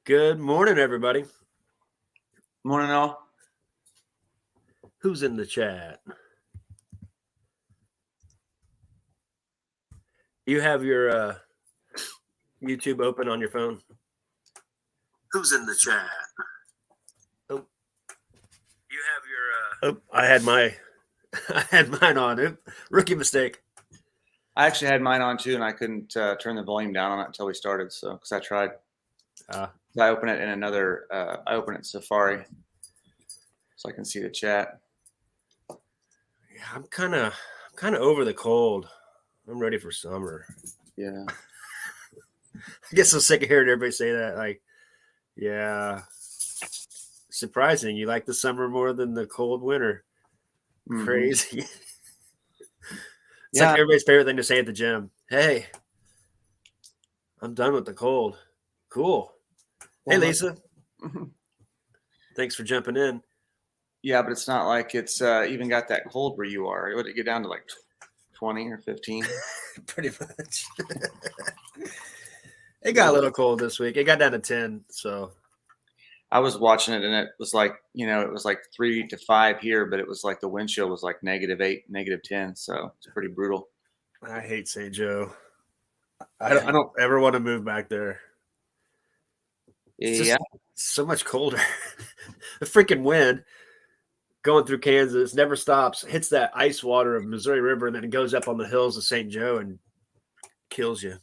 Good morning, everybody. Morning, all. Who's in the chat? You have your YouTube open on your phone? Who's in the chat? Oh, you have your. I had mine on. Oop, rookie mistake. I actually had mine on too, and I couldn't turn the volume down on it until we started. So, because I tried, I open it in another. I open it in Safari, so I can see the chat. Yeah, I'm kind of over the cold. I'm ready for summer. Yeah. I guess I'm sick of hearing everybody say that. Like, yeah, surprising. You like the summer more than the cold winter. Mm-hmm. Crazy. It's like everybody's favorite thing to say at the gym. Hey, I'm done with the cold. Cool. Hey, Lisa. Thanks for jumping in. Yeah, but it's not like it's even got that cold where you are. Would it get down to like 20 or 15? Pretty much. It got a little cold this week. It got down to 10. So I was watching it, and it was like, it was like 3 to 5 here, but it was like the wind chill was like -8, -10. So it's pretty brutal. I hate St. Joe. I don't ever want to move back there. It's just so much colder. The freaking wind going through Kansas never stops, hits that ice water of Missouri River, and then it goes up on the hills of St. Joe and kills you.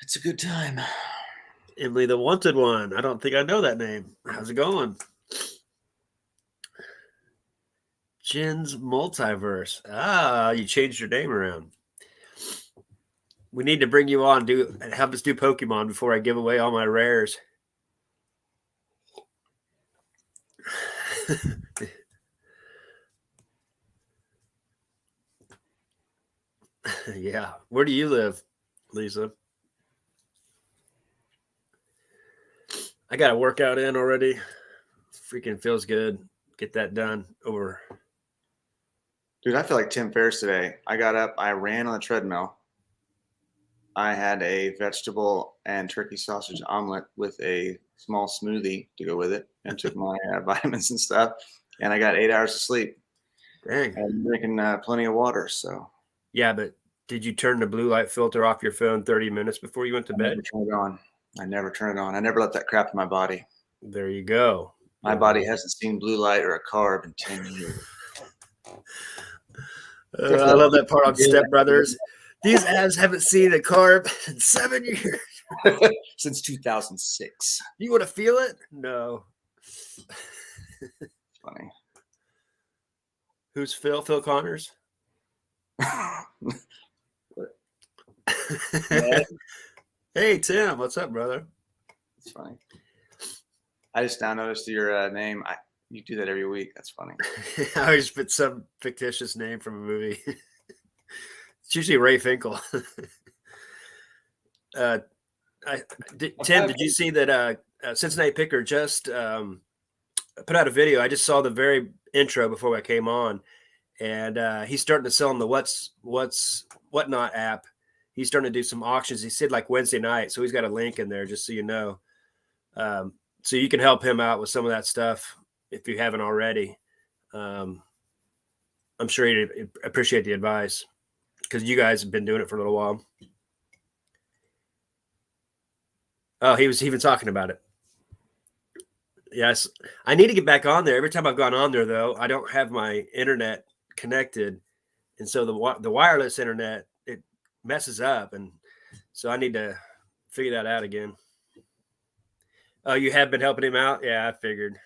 It's a good time. Emily the Wanted One. I don't think I know that name. How's it going? Jen's Multiverse. Ah, you changed your name around. We need to bring you on, have us do Pokemon before I give away all my rares. Yeah. Where do you live, Lisa? I got a workout in already. Freaking feels good. Get that done over. Dude, I feel like Tim Ferriss today. I got up, I ran on the treadmill. I had a vegetable and turkey sausage omelet with a small smoothie to go with it, and took my vitamins and stuff. And I got 8 hours of sleep. Dang. I'm drinking plenty of water. So. Yeah, but did you turn the blue light filter off your phone 30 minutes before you went to bed? I never turn it on. I never let that crap in my body. There you go. My body hasn't seen blue light or a carb in 10 years. I love that part on Step Brothers. These abs haven't seen a carb in 7 years. Since 2006. You want to feel it? No. Funny. Who's Phil? Phil Connors? Hey, Tim. What's up, brother? It's funny. I just now noticed your name. You do that every week. That's funny. I always put some fictitious name from a movie. It's usually Ray Finkel. Tim, did you see that Cincinnati Picker just put out a video? I just saw the very intro before I came on, and he's starting to sell on the Whatnot app. He's starting to do some auctions. He said like Wednesday night, so he's got a link in there just so you know. So you can help him out with some of that stuff if you haven't already. I'm sure he'd appreciate the advice because you guys have been doing it for a little while. Oh, he was even talking about it. Yes, I need to get back on there. Every time I've gone on there, though, I don't have my internet connected, and so the wireless internet, it messes up, and so I need to figure that out again. Oh, you have been helping him out? Yeah, I figured.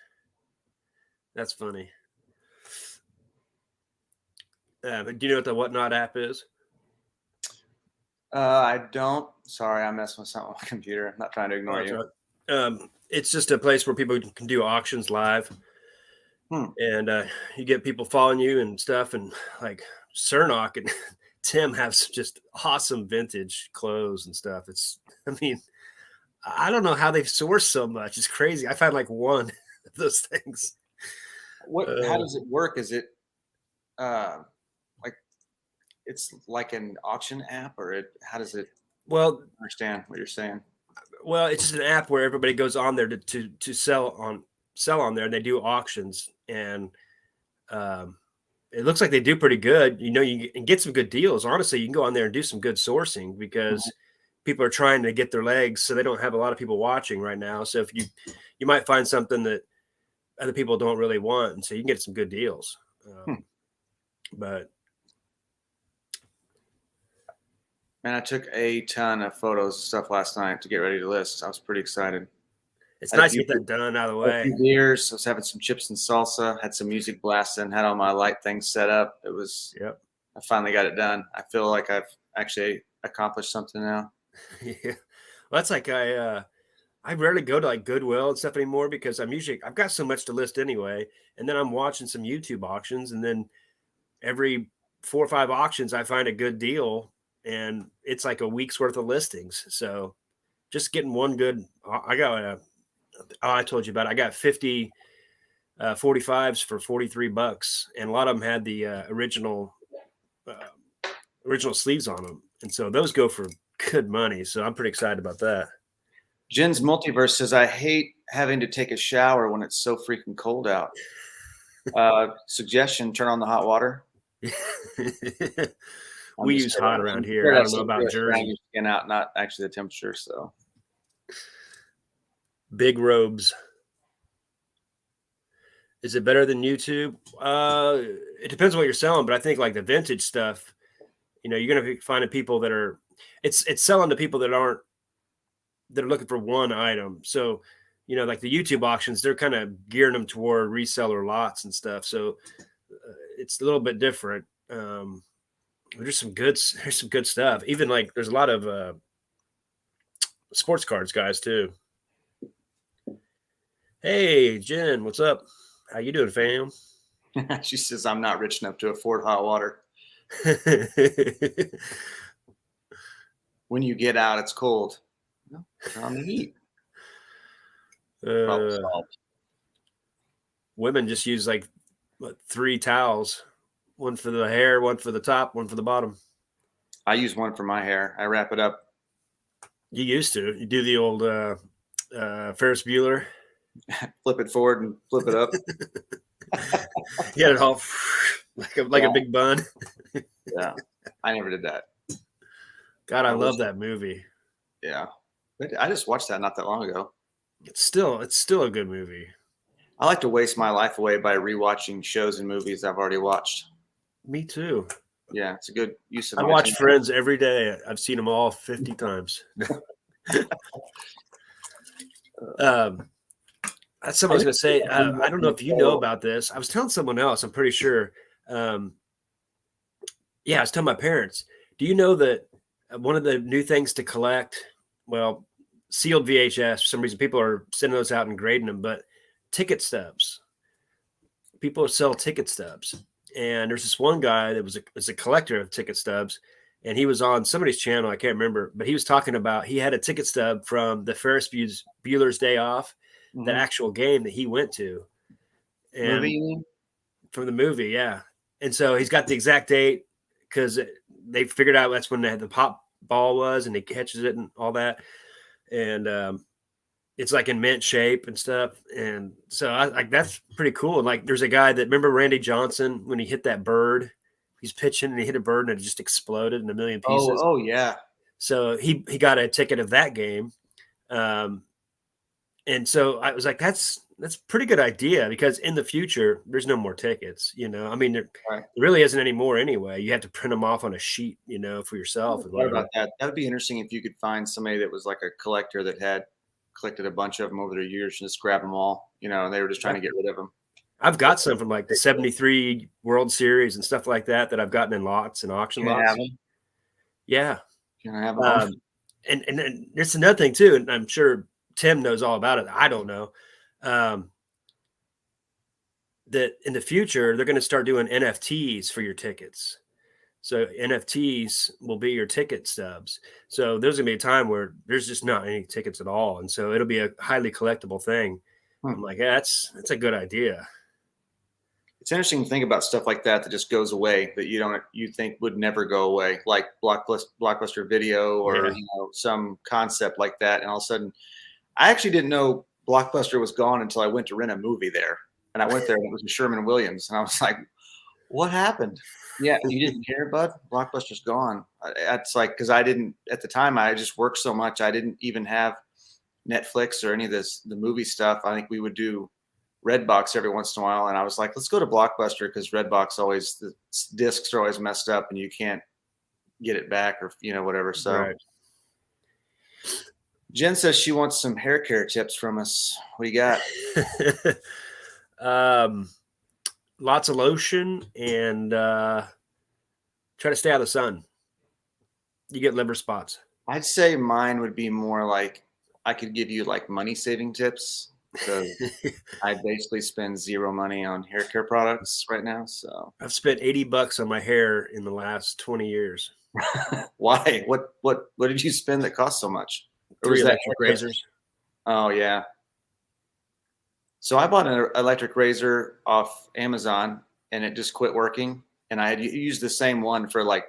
That's funny. But do you know what the Whatnot app is? I don't. Sorry, I'm messing with something on my computer. I'm not trying to ignore you. Right. It's just a place where people can do auctions live. And you get people following you and stuff. And like Cernock and Tim have just awesome vintage clothes and stuff. I don't know how they've sourced so much. It's crazy. I found like one of those things. How does it work? Is it like it's like an auction app, or how does it? Well, understand what you're saying. Well, it's just an app where everybody goes on there to sell on there, and they do auctions, and um, it looks like they do pretty good. You know, you can get some good deals. Honestly, you can go on there and do some good sourcing because people are trying to get their legs, so they don't have a lot of people watching right now. So if you might find something that other people don't really want, and so you can get some good deals. But Man, I took a ton of photos and stuff last night to get ready to list. I was pretty excited. it's nice to get that done out of the A way. few beers. I was having some chips and salsa. Had some music blasting. Had all my light things set up. It was. Yep. I finally got it done. I feel like I've actually accomplished something now. Yeah. Well, that's like I rarely go to like Goodwill and stuff anymore because I've got so much to list anyway, and then I'm watching some YouTube auctions, and then every 4 or 5 auctions I find a good deal, and it's like a week's worth of listings. So just getting one good. I got I told you about it. I got 50 45s for $43, and a lot of them had the original sleeves on them, and so those go for good money. So I'm pretty excited about that. Jen's Multiverse says, I hate having to take a shower when it's so freaking cold out. Suggestion, turn on the hot water. We use hot around here. I don't know about Jersey. Your skin out, not actually the temperature. So big robes. Is it better than YouTube? It depends on what you're selling, but I think like the vintage stuff, you know, you're going to be finding people that are, it's selling to people that are looking for one item. So, you know, like the YouTube auctions, they're kind of gearing them toward reseller lots and stuff. So it's a little bit different. There's some good stuff. Even like there's a lot of sports cards guys too. Hey, Jen, what's up? How you doing, fam? She says, I'm not rich enough to afford hot water. When you get out, it's cold. No, turn on the heat. Women just use like 3 towels, one for the hair, one for the top, one for the bottom. I use one for my hair. I wrap it up. You used to. You do the old Ferris Bueller. Flip it forward and flip it up. You had it all like a big bun. Yeah, I never did that. God, I love that movie. Yeah, I just watched that not that long ago. It's still a good movie. I like to waste my life away by rewatching shows and movies I've already watched. Me too. Yeah, it's a good use of. I watch Friends every day. I've seen them all 50 times. That's something I was going to say. I don't know if you know about this. I was telling someone else. I'm pretty sure. Yeah, I was telling my parents. Do you know that one of the new things to collect? Well, sealed VHS. For some reason, people are sending those out and grading them, but ticket stubs. People sell ticket stubs, and there's this one guy that was a collector of ticket stubs, and he was on somebody's channel. I can't remember, but he was talking about he had a ticket stub from the Ferris Bueller's Day Off. The actual game that he went to, and from the movie, yeah. And so he's got the exact date because they figured out that's when the pop ball was, and he catches it and all that. And it's like in mint shape and stuff. And so that's pretty cool. And like, there's a guy that remember Randy Johnson when he hit that bird. He's pitching and he hit a bird and it just exploded in a million pieces. Oh yeah. So he got a ticket of that game. And so I was like, that's a pretty good idea because in the future, there's no more tickets, you know, I mean, there really isn't any more anyway. You have to print them off on a sheet, you know, for yourself. What about that? That'd be interesting if you could find somebody that was like a collector that had collected a bunch of them over the years and just grab them all, you know, and they were just trying to get rid of them. I've got some from like the 73 World Series and stuff like that I've gotten in lots and auction lots. Yeah. Can I have them? And there's another thing too, and I'm sure Tim knows all about it. I don't know. That in the future, they're going to start doing NFTs for your tickets. So NFTs will be your ticket stubs. So there's going to be a time where there's just not any tickets at all. And so it'll be a highly collectible thing. I'm like, yeah, that's a good idea. It's interesting to think about stuff like that just goes away, that you think would never go away, like Blockbuster Video or some concept like that. And all of a sudden, I actually didn't know Blockbuster was gone until I went to rent a movie there. And I went there and it was a Sherman-Williams. And I was like, what happened? Yeah, you didn't hear, bud? Blockbuster's gone. It's like, because I didn't, at the time, I just worked so much. I didn't even have Netflix or any of the movie stuff. I think we would do Redbox every once in a while. And I was like, let's go to Blockbuster, because Redbox the discs are always messed up and you can't get it back or, whatever. So Right. Jen says she wants some hair care tips from us. What do you got? Lots of lotion and try to stay out of the sun. You get liver spots. I'd say mine would be more like, I could give you like money saving tips, because I basically spend zero money on hair care products right now. So I've spent $80 on my hair in the last 20 years. Why? What did you spend that cost so much? Or 3 was that electric razors. Oh yeah. So I bought an electric razor off Amazon and it just quit working. And I had used the same one for like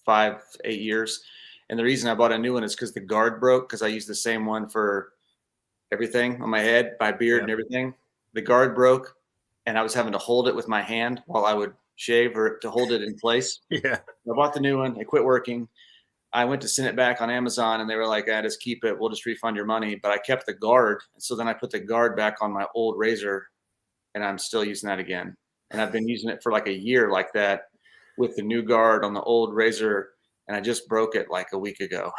5-8 years. And the reason I bought a new one is because the guard broke, because I used the same one for everything on my head, my beard and everything. The guard broke and I was having to hold it with my hand while I would shave, or to hold it in place. Yeah. I bought the new one. It quit working. I went to send it back on Amazon and they were like, just keep it. We'll just refund your money. But I kept the guard. So then I put the guard back on my old razor and I'm still using that again. And I've been using it for like a year like that, with the new guard on the old razor. And I just broke it like a week ago.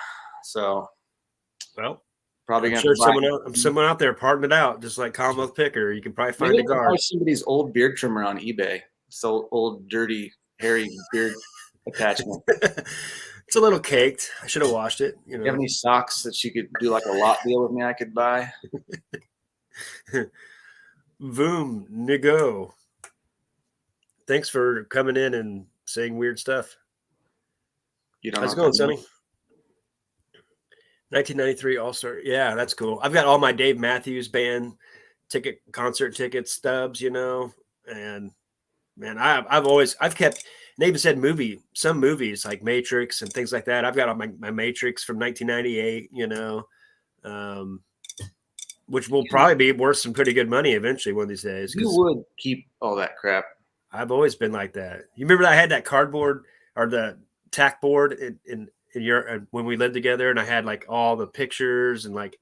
So, well, probably I'm gonna sure someone out there parting it out, just like Commonwealth Picker. You can probably find a guard. Somebody's old beard trimmer on eBay. So old, dirty, hairy beard attachment. It's a little caked. I should have washed it. You have any socks that you could do like a lot deal with me? I could buy. Voom, Nigo. Thanks for coming in and saying weird stuff. How's it going, Sonny? 1993 All-Star. Yeah, that's cool. I've got all my Dave Matthews Band concert ticket stubs, and man, I've kept, and they even said some movies like Matrix and things like that. I've got all my Matrix from 1998, which will probably be worth some pretty good money eventually one of these days. You would keep all that crap. I've always been like that. You remember that I had that cardboard or the tack board in your when we lived together, and I had like all the pictures and like.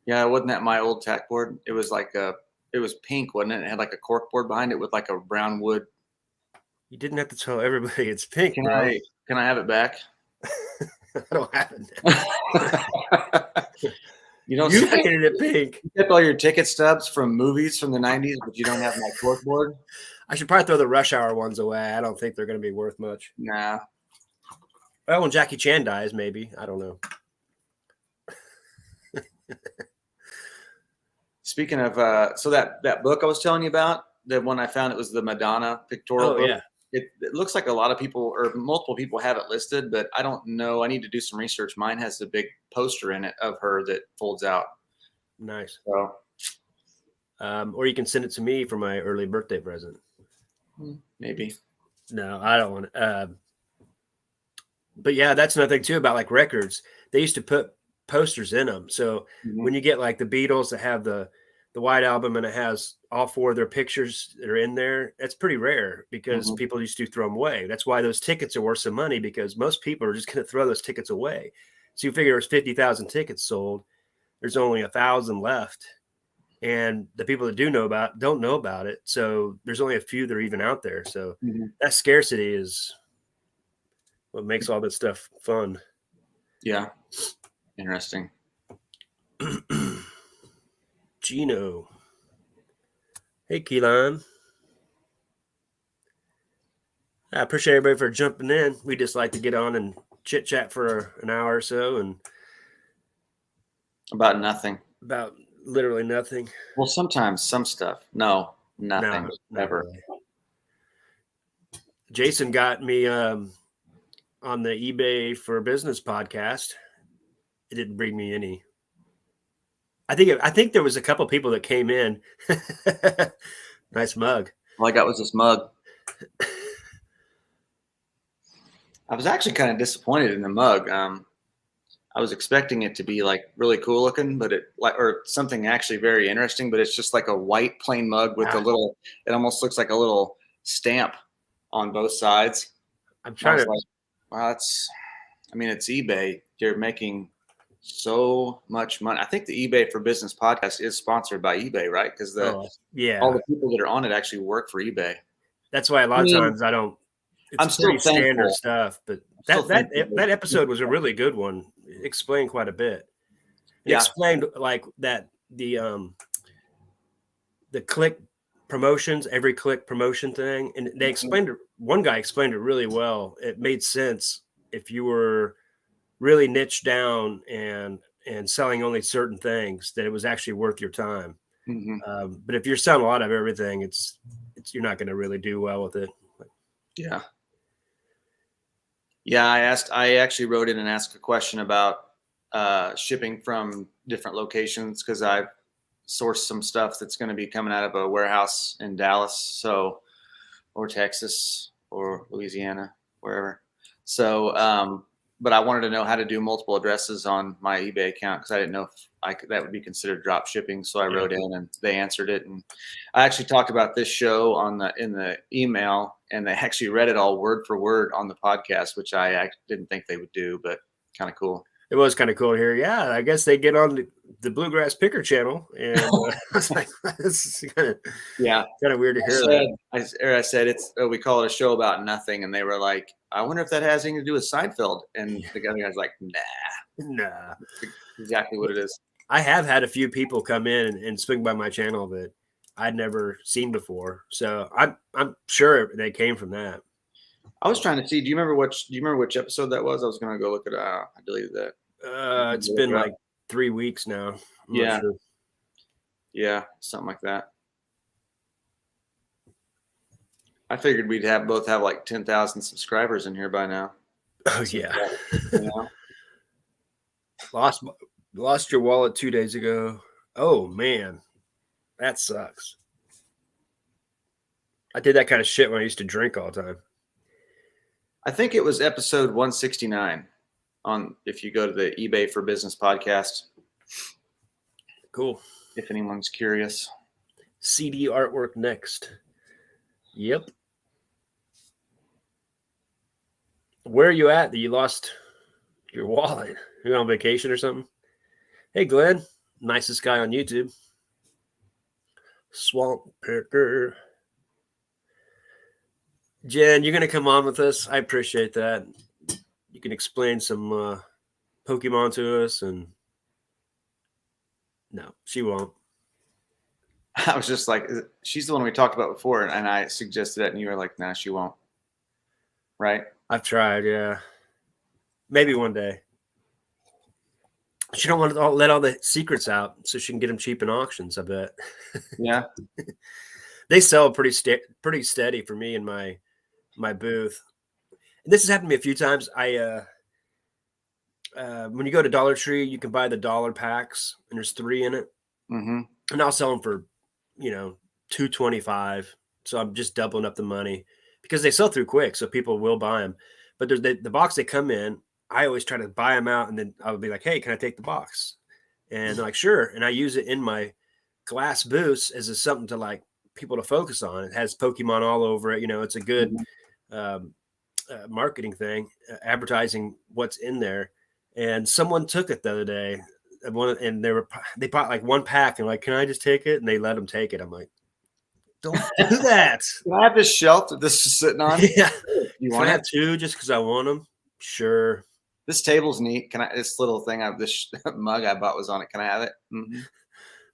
Yeah, wasn't that my old tack board? It was like it was pink, wasn't it? It had like a cork board behind it with like a brown wood. You didn't have to tell everybody it's pink. Can I have it back? I don't have it. You painted it pink. You kept all your ticket stubs from movies from the 90s, but you don't have my cork board? I should probably throw the Rush Hour ones away. I don't think they're going to be worth much. Nah. Well, when Jackie Chan dies, maybe. I don't know. Speaking of, so that book I was telling you about, the one I found, it was the Madonna pictorial book. Yeah. It looks like a lot of people, or multiple people, have it listed, but I don't know. I need to do some research. Mine has a big poster in it of her that folds out. Nice. So, or you can send it to me for my early birthday present. Maybe. No, I don't want to. But yeah, that's another thing too about like records. They used to put posters in them. So when you get like the Beatles that have the White Album and it has all 4 of their pictures that are in there, that's pretty rare because people used to throw them away. That's why those tickets are worth some money, because most people are just going to throw those tickets away. So you figure there's 50,000 tickets sold. There's only 1,000 left. And the people that don't know about it. So there's only a few that are even out there. So that scarcity is what makes all this stuff fun. Yeah. Interesting. Gino. Hey, Keelan. I appreciate everybody for jumping in. We just like to get on and chit chat for an hour or so, and about nothing. About literally nothing. Well, sometimes some stuff. No, nothing. No, never. Really. Jason got me on the eBay for Business podcast. It didn't bring me any. I think there was a couple people that came in. Nice mug. All I got was this mug. I was actually kind of disappointed in the mug. I was expecting it to be like really cool looking, but or something actually very interesting, but it's just like a white plain mug with it almost looks like a little stamp on both sides. I'm trying to. Like, wow, it's eBay. You're making so much money. I think the eBay for Business podcast is sponsored by eBay, right? Because all the people that are on it actually work for eBay. That's why a lot of times I don't. It's pretty standard stuff, but that episode was a really good one. It explained quite a bit. It explained like that the click promotions, every click promotion thing, and they explained it. One guy explained it really well. It made sense if you were really niched down and selling only certain things, that it was actually worth your time. But if you're selling a lot of everything, it's you're not going to really do well with it. Yeah. I actually wrote in and asked a question about shipping from different locations, because I've sourced some stuff that's going to be coming out of a warehouse in Dallas, or Texas or Louisiana, wherever. So, but I wanted to know how to do multiple addresses on my eBay account, because I didn't know if that would be considered drop shipping. So I wrote in and they answered it. And I actually talked about this show in the email, and they actually read it all word for word on the podcast, which I didn't think they would do, but kind of cool. It was kind of cool to hear. Yeah, I guess they get on the Bluegrass Picker channel, and I was like, this is kind of weird to hear. I said we call it a show about nothing, and they were like, I wonder if that has anything to do with Seinfeld. And the guy's like, nah, exactly what it is. I have had a few people come in and swing by my channel that I'd never seen before, so I'm sure they came from that. I was trying to see. Do you remember which episode that was? I was gonna go look it up. I deleted that. It's been like 3 weeks now. I'm sure. Yeah, something like that. I figured we'd both have like 10,000 subscribers in here by now. Oh yeah. Lost your wallet 2 days ago. Oh man, that sucks. I did that kind of shit when I used to drink all the time. I think it was episode 169 if you go to the eBay for Business podcast. Cool. If anyone's curious. CD artwork next. Yep. Where are you at that you lost your wallet? You're on vacation or something? Hey, Glenn. Nicest guy on YouTube. Swamp Picker. Jen, you're going to come on with us. I appreciate that. You can explain some Pokemon to us. And no, she won't. I was just like, she's the one we talked about before, and I suggested it, and you were like, nah, she won't. Right? I've tried, yeah. Maybe one day. She don't want to let all the secrets out so she can get them cheap in auctions, I bet. Yeah. They sell pretty steady for me in my booth. And this has happened to me a few times. When you go to Dollar Tree, you can buy the dollar packs, and there's 3 in it. Mm-hmm. And I'll sell them for, $2.25. So I'm just doubling up the money because they sell through quick, so people will buy them. But there's the box they come in. I always try to buy them out, and then I would be like, "Hey, can I take the box?" And they're like, "Sure." And I use it in my glass booths as something to like people to focus on. It has Pokemon all over it. It's a good marketing thing, advertising what's in there. And someone took it the other day, and they bought like 1 pack, and like, "Can I just take it?" And they let them take it. I'm like, "Don't do that." Can I have this shelf that this is sitting on? Yeah. You want to have 2 just because I want them? Sure. This table's neat. This little thing this mug I bought was on it. Can I have it? Mm-hmm.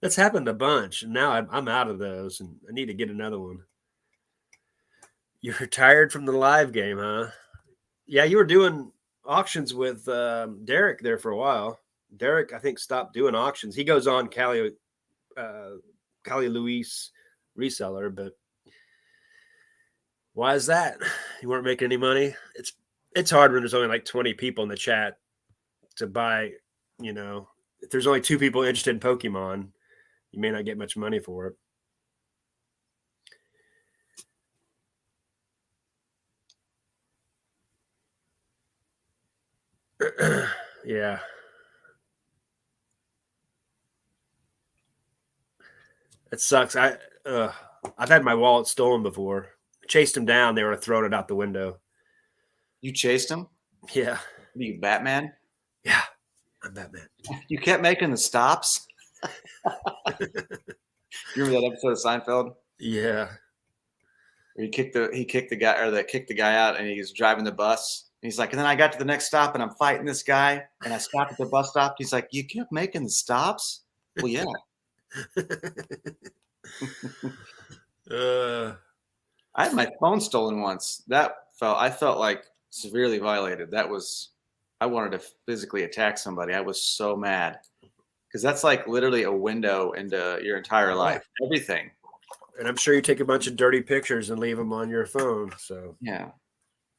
That's happened a bunch. And now I'm out of those, and I need to get another one. You're retired from the live game, huh? Yeah, you were doing auctions with Derek there for a while. Derek, I think, stopped doing auctions. He goes on Cali Luis reseller, but why is that? You weren't making any money? It's hard when there's only like 20 people in the chat to buy, if there's only 2 people interested in Pokemon, you may not get much money for it. Yeah. It sucks. I've had my wallet stolen before. Chased them down. They were throwing it out the window. You chased him? Yeah. What are you, Batman? Yeah. I'm Batman. You kept making the stops. You remember that episode of Seinfeld Yeah. where he kicked the guy, or that kicked the guy out, and he's driving the bus. And he's like, and then I got to the next stop, and I'm fighting this guy, and I stopped at the bus stop. He's like, you kept making the stops? Well, yeah. I had my phone stolen once. I felt like severely violated. I wanted to physically attack somebody. I was so mad because that's like literally a window into your entire life, everything. And I'm sure you take a bunch of dirty pictures and leave them on your phone. So Yeah.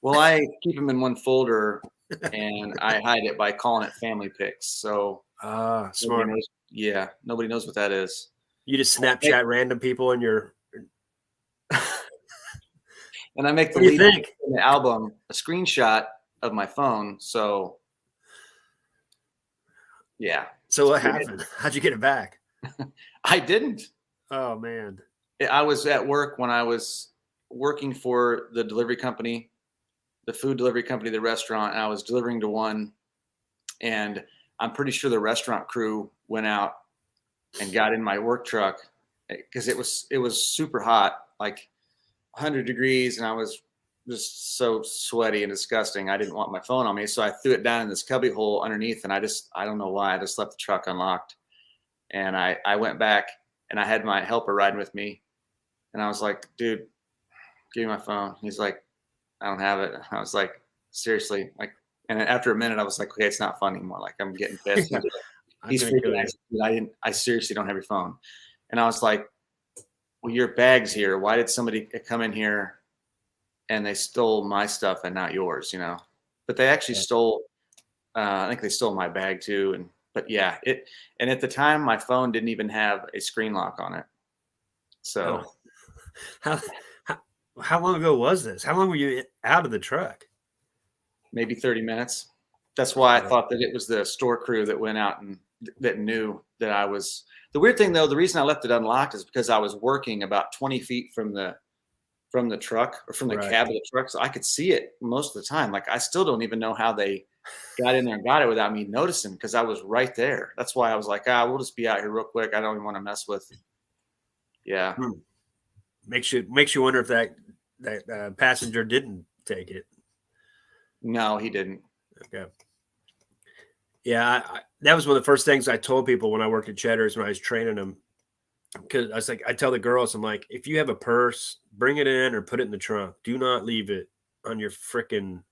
Well, I keep them in one folder and I hide it by calling it family pics. So smart. Nobody knows what that is. You just Snapchat random people in your. And I make the What do you lead think? in the album a screenshot of my phone. So yeah. So what happened? How'd you get it back? I didn't. Oh man. I was at work when I was working for the delivery company, the food delivery company, the restaurant, and I was delivering to one. And I'm pretty sure the restaurant crew went out and got in my work truck because it was super hot, like 100 degrees, and I was just so sweaty and disgusting. I didn't want my phone on me, so I threw it down in this cubby hole underneath, and I don't know why, I just left the truck unlocked. And I went back, and I had my helper riding with me, and I was like, dude, give me my phone. He's like, I don't have it. I was like, seriously? Like, and after a minute, I was like, okay, it's not fun anymore. Like, I'm getting pissed. He's freaking out. I seriously don't have your phone. And I was like, well, your bag's here. Why did somebody come in here and they stole my stuff and not yours, you know? But they actually stole, I think they stole my bag too. But yeah, and at the time my phone didn't even have a screen lock on it. So how long ago was this? How long were you out of the truck? Maybe 30 minutes. That's why I thought that it was the store crew that went out and that knew that I was. The weird thing though, the reason I left it unlocked is because I was working about 20 feet from the truck, or from the cab of the truck. So I could see it most of the time. Like, I still don't even know how they got in there and got it without me noticing, because I was right there. That's why I was like, we'll just be out here real quick. I don't even want to mess with. Yeah. Makes you wonder if that passenger didn't take it. No, he didn't. Okay. Yeah, that was one of the first things I told people when I worked at Cheddar's, when I was training them. Because I was like, I tell the girls, I'm like, if you have a purse, bring it in or put it in the trunk. Do not leave it on your frickin'.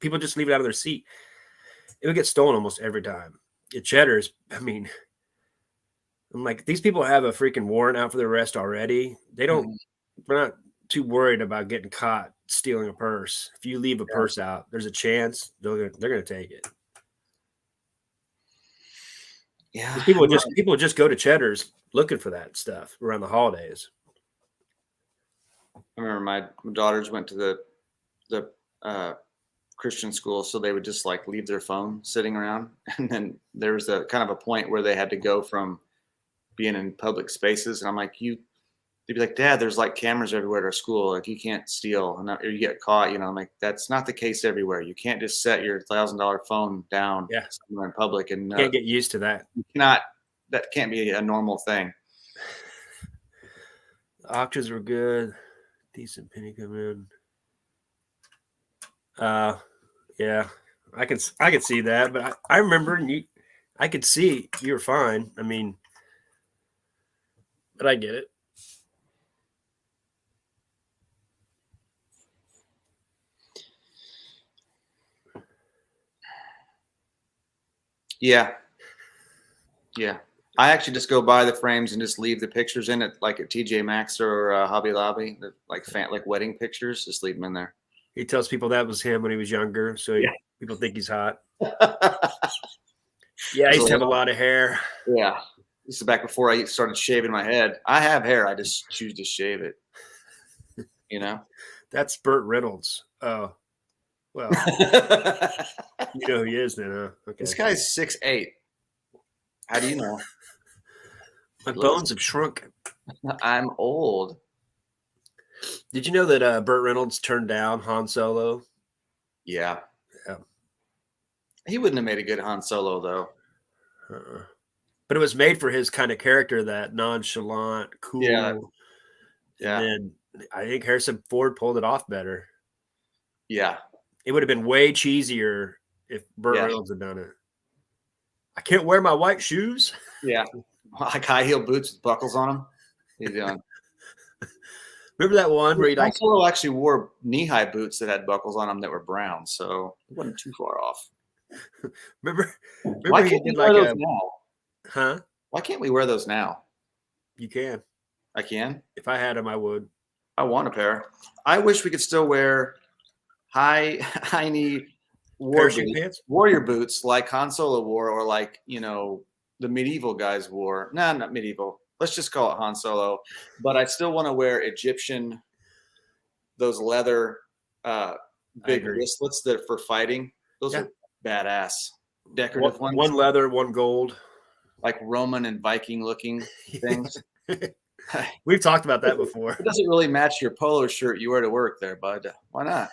People just leave it out of their seat. It would get stolen almost every time. At Cheddar's, I mean, I'm like, these people have a freaking warrant out for their arrest already. They're not too worried about getting caught stealing a purse. If you leave a purse out, there's a chance they're going to take it. Yeah. People just go to Cheddar's looking for that stuff around the holidays. I remember my daughters went to the Christian school, so they would just like leave their phone sitting around, and then there was a kind of a point where they had to go from being in public spaces, and I'm like, they'd be like, Dad, there's like cameras everywhere at our school, like you can't steal or you get caught, you know. I'm like, that's not the case everywhere. You can't just set your $1,000 phone down somewhere in public, and you can't get used to that. That can't be a normal thing. The auctions were good. Decent penny come in. Yeah, I can see that, but I remember, and I could see you were fine. I mean, but I get it. Yeah. I actually just go buy the frames and just leave the pictures in it, like at TJ Maxx or Hobby Lobby, like wedding pictures. Just leave them in there. He tells people that was him when he was younger, so people think he's hot. Yeah, I used to have a lot of hair. Yeah, this is back before I started shaving my head. I have hair. I just choose to shave it. You know, that's Burt Reynolds. Oh, Well, you know who he is then, huh? Okay. This guy's 6'8". How do you know? My bones have shrunk. I'm old. Did you know that Burt Reynolds turned down Han Solo? Yeah. Yeah. He wouldn't have made a good Han Solo, though. But it was made for his kind of character, that nonchalant, cool. Yeah. And then I think Harrison Ford pulled it off better. Yeah. It would have been way cheesier if Burt Reynolds had done it. I can't wear my white shoes. Yeah. Like high heel boots with buckles on them. What are you doing? Remember that one where he Han Solo actually wore knee-high boots that had buckles on them that were brown, so it wasn't too far off. Remember Why can't we wear those now? Huh? Why can't we wear those now? You can. I can. If I had them, I would. I want a pair. I wish we could still wear high knee warrior boots like Han Solo wore, or like, you know, the medieval guys wore. Nah, not medieval. Let's just call it Han Solo. But I still want to wear Egyptian, those leather big wristlets that are for fighting. Those are badass. Decorative ones. One leather, one gold. Like Roman and Viking looking things. We've talked about that before. It doesn't really match your polo shirt you wear to work there, bud. Why not?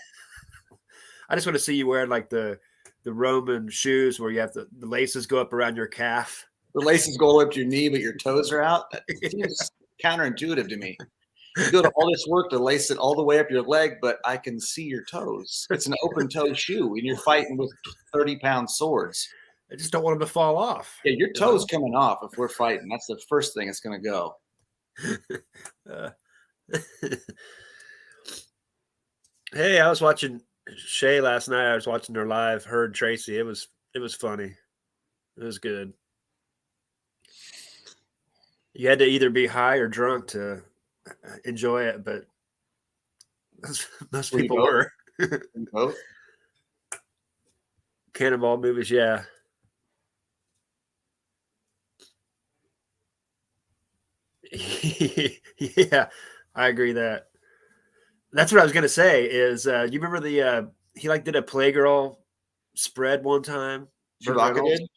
I just want to see you wearing like the Roman shoes where you have the laces go up around your calf. The laces go up to your knee, but your toes are out. That seems counterintuitive to me. You go to all this work to lace it all the way up your leg, but I can see your toes. It's an open toe shoe, and you're fighting with 30-pound swords. I just don't want them to fall off. Yeah, your toes coming off if we're fighting. That's the first thing that's going to go. Hey, I was watching Shay last night. I was watching her live, her and Tracy. It was funny. It was good. You had to either be high or drunk to enjoy it, but most people were. Both? Cannonball movies, yeah. Yeah, I agree that. That's what I was gonna say. Is you remember the he like did a Playgirl spread one time? Chewbacca did.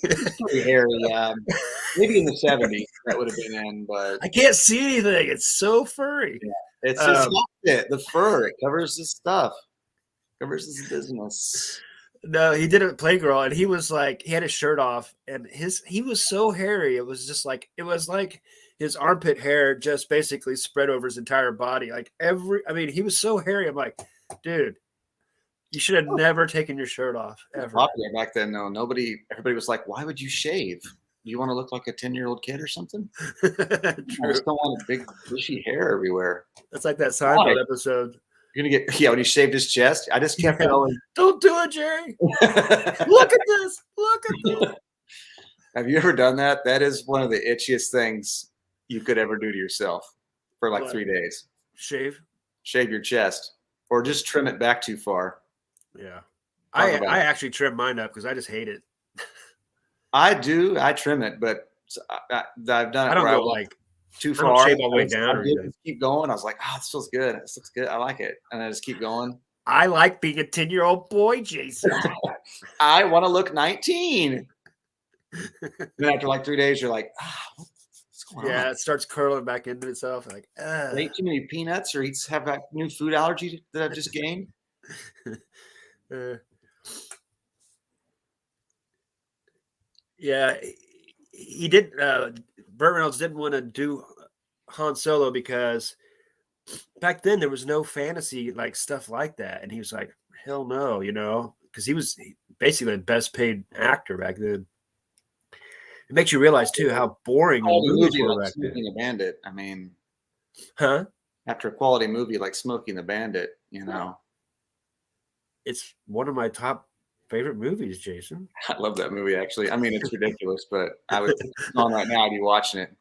It's pretty hairy. Maybe in the 70s that would have been in, but I can't see anything. It's so furry. Yeah. It's just the fur. It covers his stuff. Covers his business. No, he did it with Playgirl, and he was like, he had his shirt off, and he was so hairy. It was like his armpit hair just basically spread over his entire body. Like he was so hairy. I'm like, dude, you should have never taken your shirt off ever. Popular back then, no. Everybody was like, why would you shave? Do you want to look like a 10-year-old kid or something? I just don't want a big bushy hair everywhere. That's like that Seinfeld episode. You're gonna get when he shaved his chest. I just kept going. Don't do it, Jerry. Look at this. Look at this. Have you ever done that? That is one of the itchiest things you could ever do to yourself for like 3 days. Shave your chest, or just trim it back too far. Yeah, I actually trim mine up because I just hate it. I do. I trim it, but I've done it. I don't go like too far. Shave all the way down. I just keep going. I was like, oh, this feels good. This looks good. I like it. And I just keep going. I like being a 10-year-old boy, Jason. I want to look 19. Then after like 3 days, you're like, what's going on? Yeah, it starts curling back into itself. Like, ate too many peanuts or have a new food allergy that I've just gained. Yeah, he did. Burt Reynolds didn't want to do Han Solo because back then there was no fantasy like stuff like that, and he was like, "Hell no," because he was basically the best paid actor back then. It makes you realize too how boring the movies were back then. Smoking the Bandit. I mean, huh? After a quality movie like Smoking the Bandit, it's one of my top favorite movies, Jason. I love that movie, actually. I mean, it's ridiculous, but I would on right now. I'd be watching it.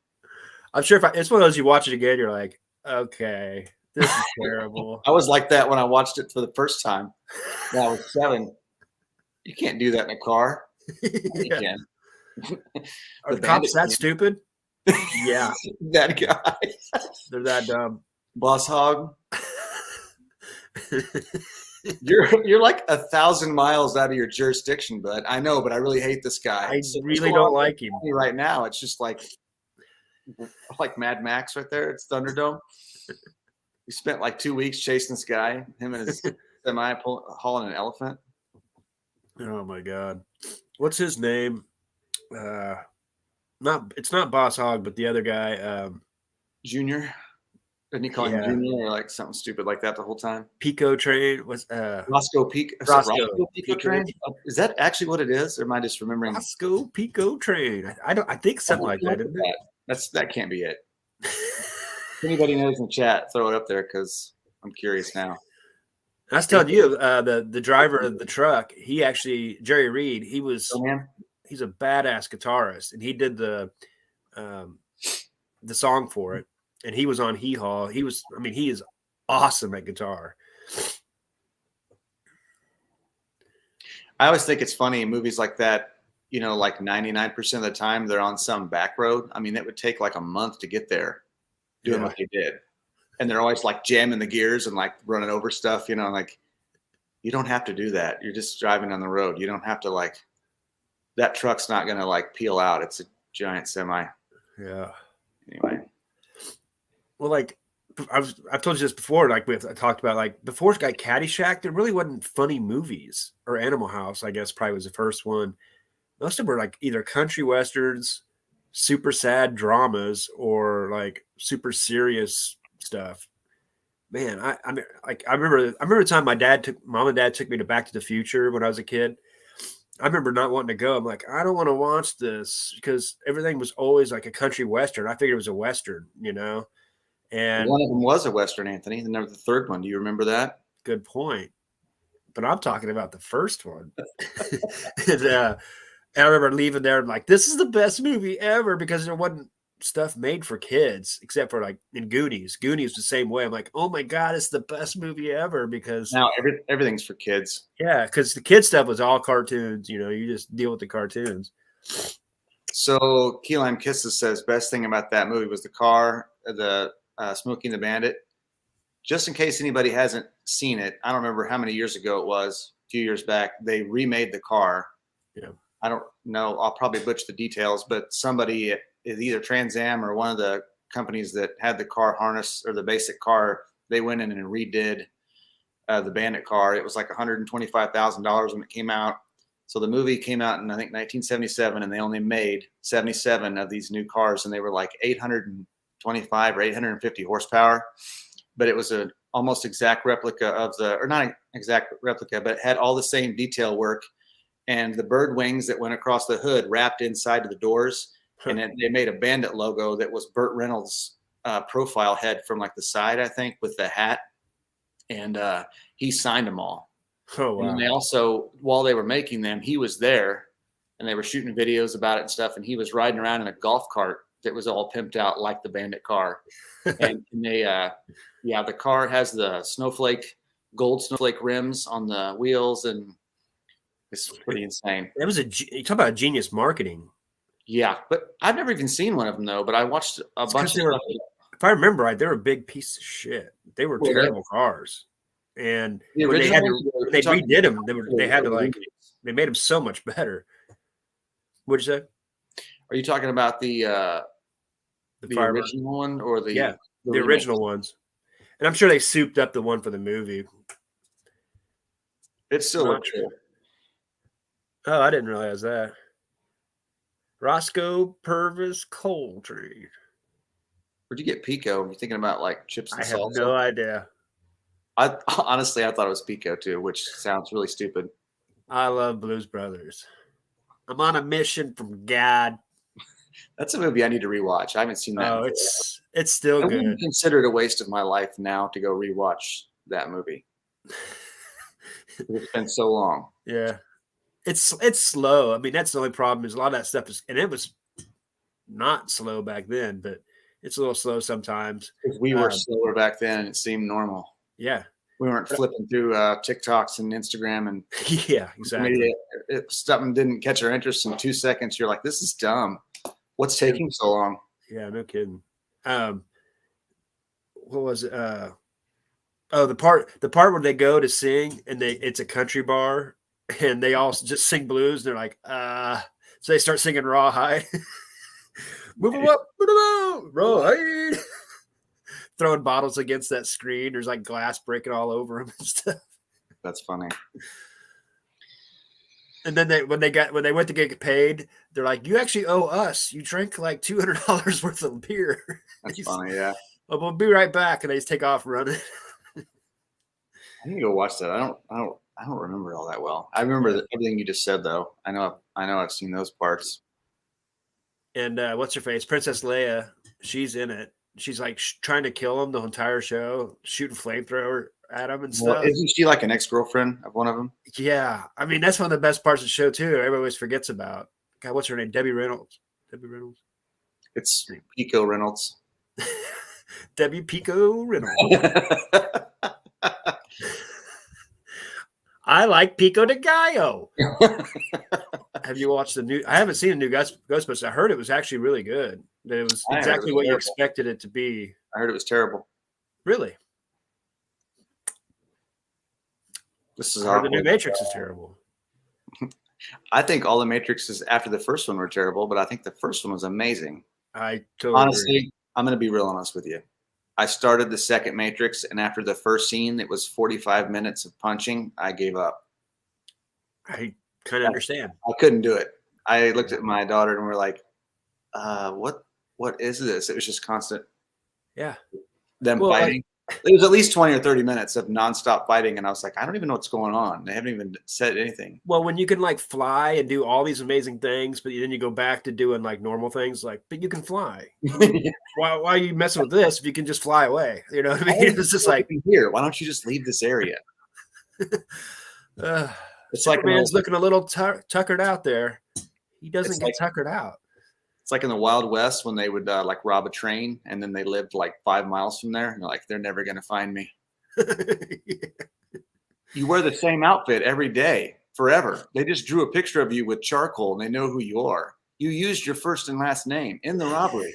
I'm sure it's one of those you watch it again, you're like, okay, this is terrible. I was like that when I watched it for the first time. When I was 7. You can't do that in a car. You can. Are the cops that stupid? Yeah. That guy. They're that dumb. Boss hog. You're like 1,000 miles out of your jurisdiction, bud. I know, but I really hate this guy. I So really don't like him. right now. It's just like Mad Max right there. It's Thunderdome. We spent like 2 weeks chasing this guy. Him and his semi hauling an elephant. Oh my God. What's his name? It's not Boss Hog, but the other guy. Junior. Didn't he call him Junior or like something stupid like that the whole time? Pico Train was Roscoe Pico. Roscoe Pico Train. Is that actually what it is, or am I just remembering? Roscoe Pico Train. I think something like that. Isn't it? That can't be it. If anybody knows in the chat, throw it up there because I'm curious now. I was telling you, the driver of the truck, he actually Jerry Reed. He's a badass guitarist, and he did the song for it. And he was on Hee Haw. He is awesome at guitar. I always think it's funny in movies like that, you know, like 99% of the time they're on some back road. I mean, it would take like a month to get there doing what they did. And they're always like jamming the gears and like running over stuff, you know, like you don't have to do that. You're just driving on the road. You don't have to like, that truck's not going to like peel out. It's a giant semi. Yeah. Anyway. Well, like I've told you this before. Like I talked about, like before it got Caddyshack, there really wasn't funny movies. Or Animal House, I guess, probably was the first one. Most of them were like either country westerns, super sad dramas, or like super serious stuff. Man, I remember the time mom and dad took me to Back to the Future when I was a kid. I remember not wanting to go. I'm like, I don't want to watch this because everything was always like a country western. I figured it was a western, you know. And one of them was a western, Anthony. And there was the third one. Do you remember that? Good point. But I'm talking about the first one. And I remember leaving there like, this is the best movie ever, because there wasn't stuff made for kids except for like in Goonies. Goonies the same way. I'm like, oh my God, it's the best movie ever, because now everything's for kids. Yeah, because the kid stuff was all cartoons. You know, you just deal with the cartoons. So Key Lime Kisses says best thing about that movie was the car, the Smokey and the Bandit. Just in case anybody hasn't seen it, I don't remember how many years ago it was, a few years back, they remade the car. Yeah. I don't know. I'll probably butcher the details, but somebody at either Trans Am or one of the companies that had the car harness or the basic car, they went in and redid the Bandit car. It was like $125,000 when it came out. So the movie came out in, I think, 1977, and they only made 77 of these new cars, and they were like 825 or 850 horsepower. But it was an almost exact replica of or not an exact replica, but it had all the same detail work. And the bird wings that went across the hood wrapped inside of the doors. And they made a Bandit logo that was Burt Reynolds' profile head from like the side, I think, with the hat. And he signed them all. Oh, wow. And they also, while they were making them, he was there and they were shooting videos about it and stuff. And he was riding around in a golf cart that was all pimped out like the Bandit car. And they, the car has the gold snowflake rims on the wheels, and it's pretty insane. It was you talk about genius marketing. Yeah, but I've never even seen one of them though. But I watched a bunch of stuff. If I remember right, they were a big piece of shit. They were terrible cars, and when they redid them, they had to like they made them so much better. What'd you say? Are you talking about the original one or the original ones? And I'm sure they souped up the one for the movie. It still looks cool. Oh, I didn't realize that. Roscoe Purvis Coltrane. Where'd you get Pico? You're thinking about like chips and salsa? I have no idea. I honestly thought it was Pico too, which sounds really stupid. I love Blues Brothers. I'm on a mission from God. That's a movie I need to rewatch. I haven't seen that. Oh, it's still good. I wouldn't consider it a waste of my life now to go rewatch that movie. It's been so long. Yeah. It's slow. I mean, that's the only problem, is a lot of that stuff is, and it was not slow back then, but it's a little slow sometimes. We were slower back then, and it seemed normal. Yeah. We weren't flipping through TikToks and Instagram, and yeah, exactly. If something didn't catch our interest in 2 seconds, you're like, this is dumb. What's taking so long? Yeah, no kidding. what was it? Oh, the part where they go to sing and it's a country bar and they all just sing blues. They're like, so they start singing Rawhide. Move them up, Rawhide. Throwing bottles against that screen. There's like glass breaking all over them and stuff. That's funny. And then when they went to get paid, they're like, "You actually owe us. You drank like $200 worth of beer." That's funny. Yeah. Oh, we'll be right back, and they just take off running. I need to go watch that. I don't remember all that well. I remember everything you just said, though. I know I've seen those parts. And what's her face? Princess Leia. She's in it. She's like trying to kill him the entire show, shooting flamethrower at him and stuff. Well, isn't she like an ex-girlfriend of one of them? Yeah, I mean that's one of the best parts of the show too. Everybody always forgets about. God, what's her name? Debbie Reynolds. It's Pico Reynolds. Debbie Pico Reynolds. I like Pico de Gallo. Have you watched the new? I haven't seen a new Ghostbusters. I heard it was actually really good. That it was exactly what you expected it to be. I heard it was terrible. Really? This is the new Matrix is terrible. I think all the Matrixes after the first one were terrible, but I think the first one was amazing. I totally honestly agree. I'm going to be real honest with you. I started the second Matrix, and after the first scene, it was 45 minutes of punching. I gave up. I kind of understand. I couldn't do it. I looked at my daughter, and we're like, "What is this?" It was just constant. Yeah. Them fighting. It was at least 20 or 30 minutes of nonstop fighting, and I was like, I don't even know what's going on. They haven't even said anything. Well, when you can like fly and do all these amazing things, but then you go back to doing like normal things, like, but you can fly. Why are you messing with this if you can just fly away? You know what I mean? It's just like here. Why don't you just leave this area? It's like man's looking a little tuckered out there. He doesn't get tuckered out. It's like in the Wild West when they would like rob a train and then they lived like 5 miles from there. And they're like, they're never going to find me. Yeah. You wear the same outfit every day forever. They just drew a picture of you with charcoal and they know who you are. You used your first and last name in the robbery.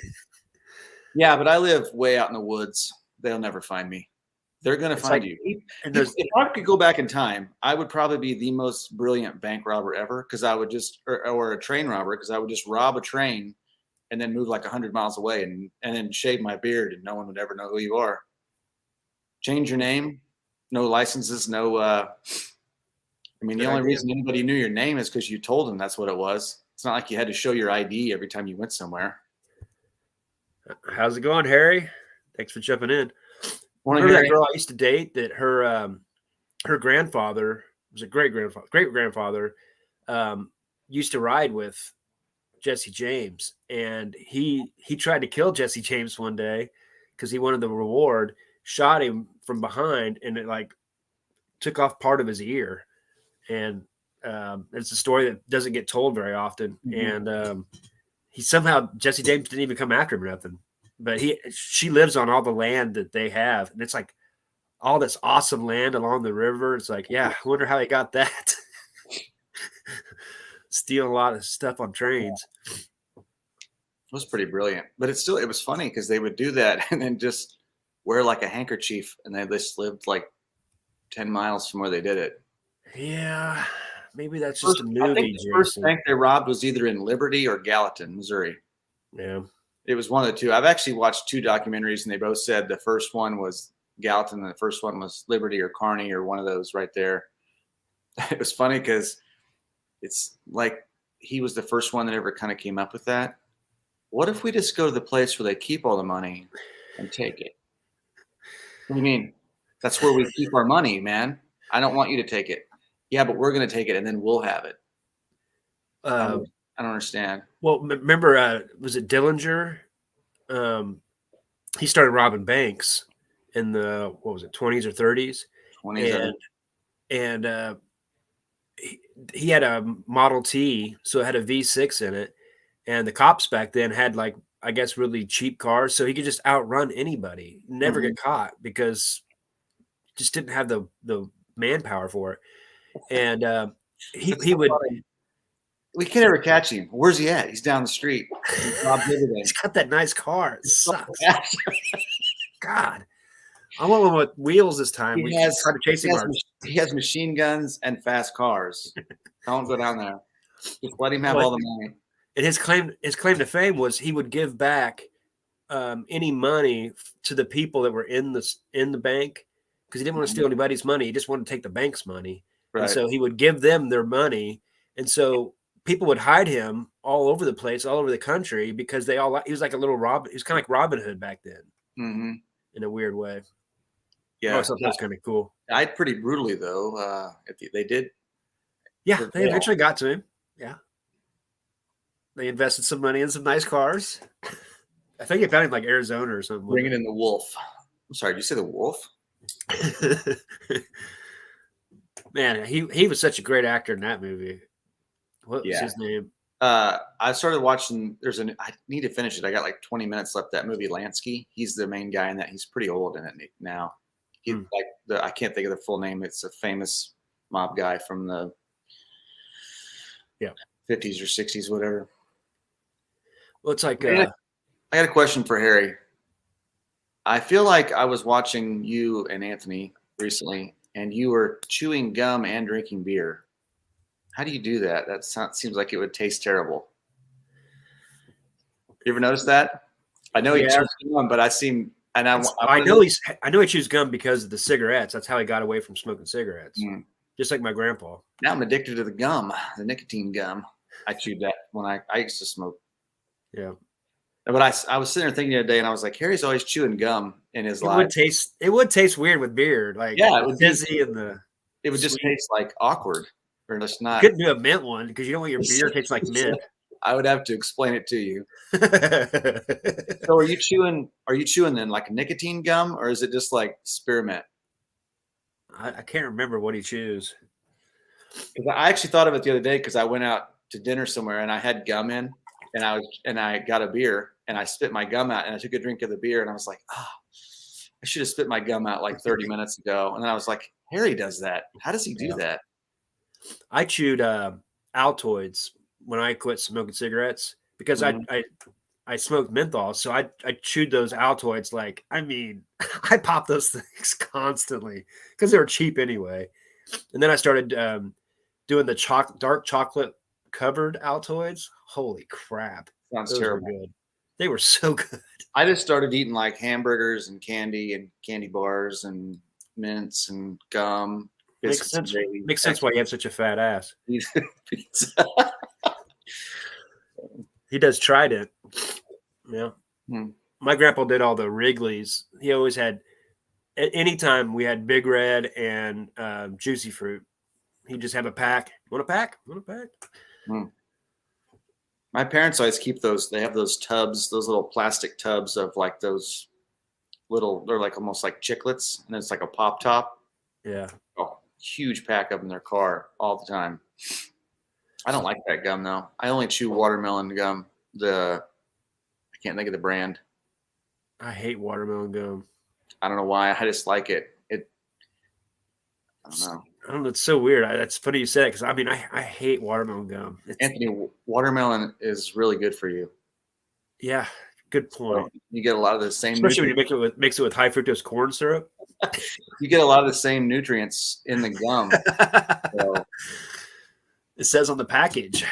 Yeah, but I live way out in the woods. They'll never find me. They're going to find you. If I could go back in time, I would probably be the most brilliant bank robber ever because I would just, or a train robber, because I would just rob a train and then move like 100 miles away and then shave my beard and no one would ever know who you are. Change your name, no licenses, no. I mean, the only reason anybody knew your name is because you told them that's what it was. It's not like you had to show your ID every time you went somewhere. How's it going, Harry? Thanks for jumping in. Remember that girl I used to date that her grandfather was a great grandfather used to ride with Jesse James, and he tried to kill Jesse James one day because he wanted the reward, shot him from behind, and it like took off part of his ear. And it's a story that doesn't get told very often. Mm-hmm. And Jesse James didn't even come after him or nothing. But she lives on all the land that they have. And it's like all this awesome land along the river. It's like, yeah, I wonder how they got that. Stealing a lot of stuff on trains. It was pretty brilliant. But it was funny because they would do that and then just wear like a handkerchief. And they just lived like 10 miles from where they did it. Yeah, maybe that's just a movie. I think the first bank they robbed was either in Liberty or Gallatin, Missouri. Yeah. It was one of the two. I've actually watched 2 documentaries, and they both said the first one was Gallatin and the first one was Liberty or Kearney or one of those right there. It was funny because it's like he was the first one that ever kind of came up with that. What if we just go to the place where they keep all the money and take it? What do you mean? That's where we keep our money, man. I don't want you to take it. Yeah, but we're going to take it, and then we'll have it. I don't understand. Well, remember, was it Dillinger? He started robbing banks in the 20s or 30s, 20s, and he had a Model T, so it had a V6 in it, and the cops back then had like I guess really cheap cars, so he could just outrun anybody, never get caught because just didn't have the manpower for it, and he would. We can't ever catch him. Where's he at? He's down the street. He's got that nice car. It sucks. God. I want one with wheels this time. We He has tried to chase him. he has machine guns and fast cars. Don't go down there. Just let him have Well, all the money. And his claim to fame was he would give back any money to the people that were in the bank because he didn't want to steal anybody's money. He just wanted to take the bank's money, Right. and so he would give them their money, and so people would hide him all over the place, all over the country because he was like a little Robin. He was kind of like Robin Hood back then, in a weird way. Yeah, so that was kind of cool. Died pretty brutally though. If they did, yeah, they eventually got to him. Yeah. They invested some money in some nice cars. I think they found him like Arizona or something. Bringing in the wolf. I'm sorry, did you say the wolf? Man, he was such a great actor in that movie. What was his name? I started watching. I need to finish it. I got like 20 minutes left. That movie Lansky. He's the main guy in that. He's pretty old in it now. I can't think of the full name. It's a famous mob guy from the 50s or 60s, whatever. Well, it's like I got a question for Harry. I feel like I was watching you and Anthony recently, and you were chewing gum and drinking beer. How do you do that? That seems like it would taste terrible. You ever notice that? I know he chews gum, but I know he chews gum because of the cigarettes. That's how he got away from smoking cigarettes. Just like my grandpa. Now I'm addicted to the gum, the nicotine gum. I chewed that when I used to smoke. Yeah. But I was sitting there thinking the other day, and I was like, Harry's always chewing gum in his life. It would taste weird with beer, like it would fizzy and the. It would just taste like awkward, or just not. You couldn't do a mint one because you don't want your beer tastes like mint. I would have to explain it to you. So, are you chewing then like a nicotine gum, or is it just like spearmint? I can't remember what he chews. I actually thought of it the other day because I went out to dinner somewhere and I had gum in, and I got a beer and I spit my gum out and I took a drink of the beer and I was like, I should have spit my gum out like 30 minutes ago. And then I was like, Harry does that. How does he do that? I chewed Altoids when I quit smoking cigarettes because I smoked menthol, so I chewed those Altoids I popped those things constantly because they were cheap anyway. And then I started doing the dark chocolate covered Altoids. Holy crap! Sounds terrible. Were good. They were so good. I just started eating like hamburgers and candy bars and mints and gum. Makes sense why you have such a fat ass. He does Trident. Yeah. My grandpa did all the Wrigley's. He always had, at any time we had Big Red and Juicy Fruit, he'd just have a pack. Want a pack? Want a pack? My parents always keep those. They have those tubs, those little plastic tubs of like those little, they're like almost like chiclets, and it's like a pop top. Yeah. Oh, huge pack of them in their car all the time. I don't like that gum though. I only chew watermelon gum. I can't think of the brand. I hate watermelon gum. I don't know why. I just like it. I don't know. I don't know. It's so weird. That's funny you said it because I hate watermelon gum. Anthony, watermelon is really good for you. Yeah, good point. So you get a lot of the same, especially when you mix it with high fructose corn syrup. You get a lot of the same nutrients in the gum. So, it says on the package.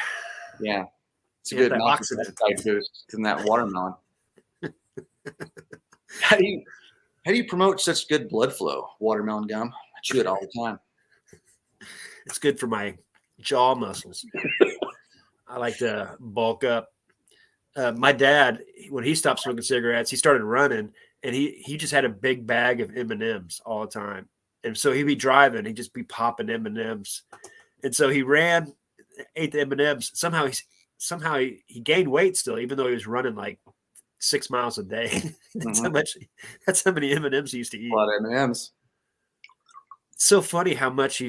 Yeah, it's a good antioxidant boost in that watermelon. How do you promote such good blood flow? Watermelon gum. I chew it all the time. It's good for my jaw muscles. I like to bulk up. My dad, when he stopped smoking cigarettes, he started running, and he just had a big bag of M&Ms all the time. And so he'd be driving, he'd just be popping M&Ms. And so he ran, ate the M&Ms. Somehow he gained weight still, even though he was running like 6 miles a day. That's how many M&Ms he used to eat. A lot of M&Ms. It's so funny how much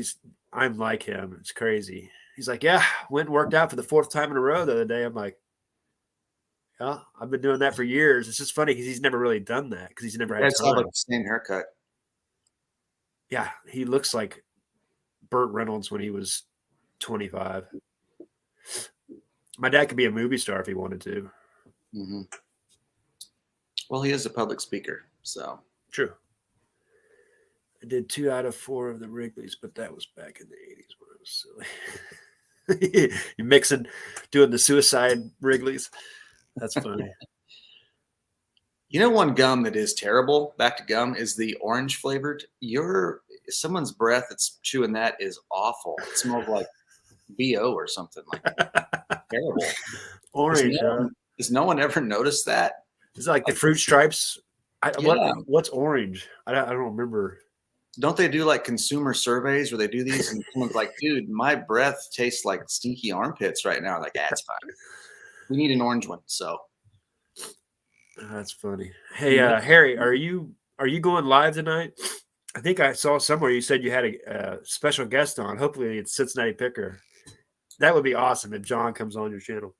I'm like him. It's crazy. He's like, yeah, went and worked out for the 4th time in a row the other day. I'm like, yeah, I've been doing that for years. It's just funny because he's never really done that because he's never had time. Like the same haircut. Yeah, he looks like Burt Reynolds when he was 25. My dad could be a movie star if he wanted to. Well, he is a public speaker, so true. I did 2 out of 4 of the Wrigley's, but that was back in the 80s when I was silly. You're mixing, doing the suicide Wrigley's. That's funny. You know, one gum that is terrible, back to gum, is the orange flavored. Someone's breath that's chewing that is awful. It smells like BO or something, like terrible. Orange, Has no one ever noticed that? Is it like the fruit stripes? Yeah. What's orange? I don't remember. Don't they do like consumer surveys where they do these and someone's like, dude, my breath tastes like stinky armpits right now. Like, that's fine. We need an orange one. So That's funny. Hey, Harry, are you going live tonight? I think I saw somewhere you said you had a special guest on. Hopefully it's Cincinnati Picker. That would be awesome if John comes on your channel.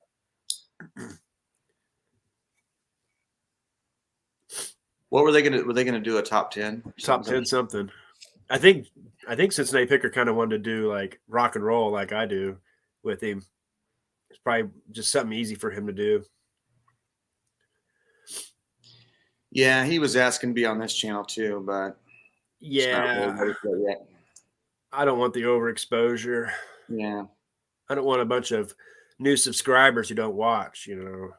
what were they gonna do a top 10? Top 10 something. I think Cincinnati Picker kind of wanted to do like rock and roll like I do with him. It's probably just something easy for him to do. Yeah, he was asking to be on this channel too, but yeah, really I don't want the overexposure. Yeah, I don't want a bunch of new subscribers who don't watch, you know.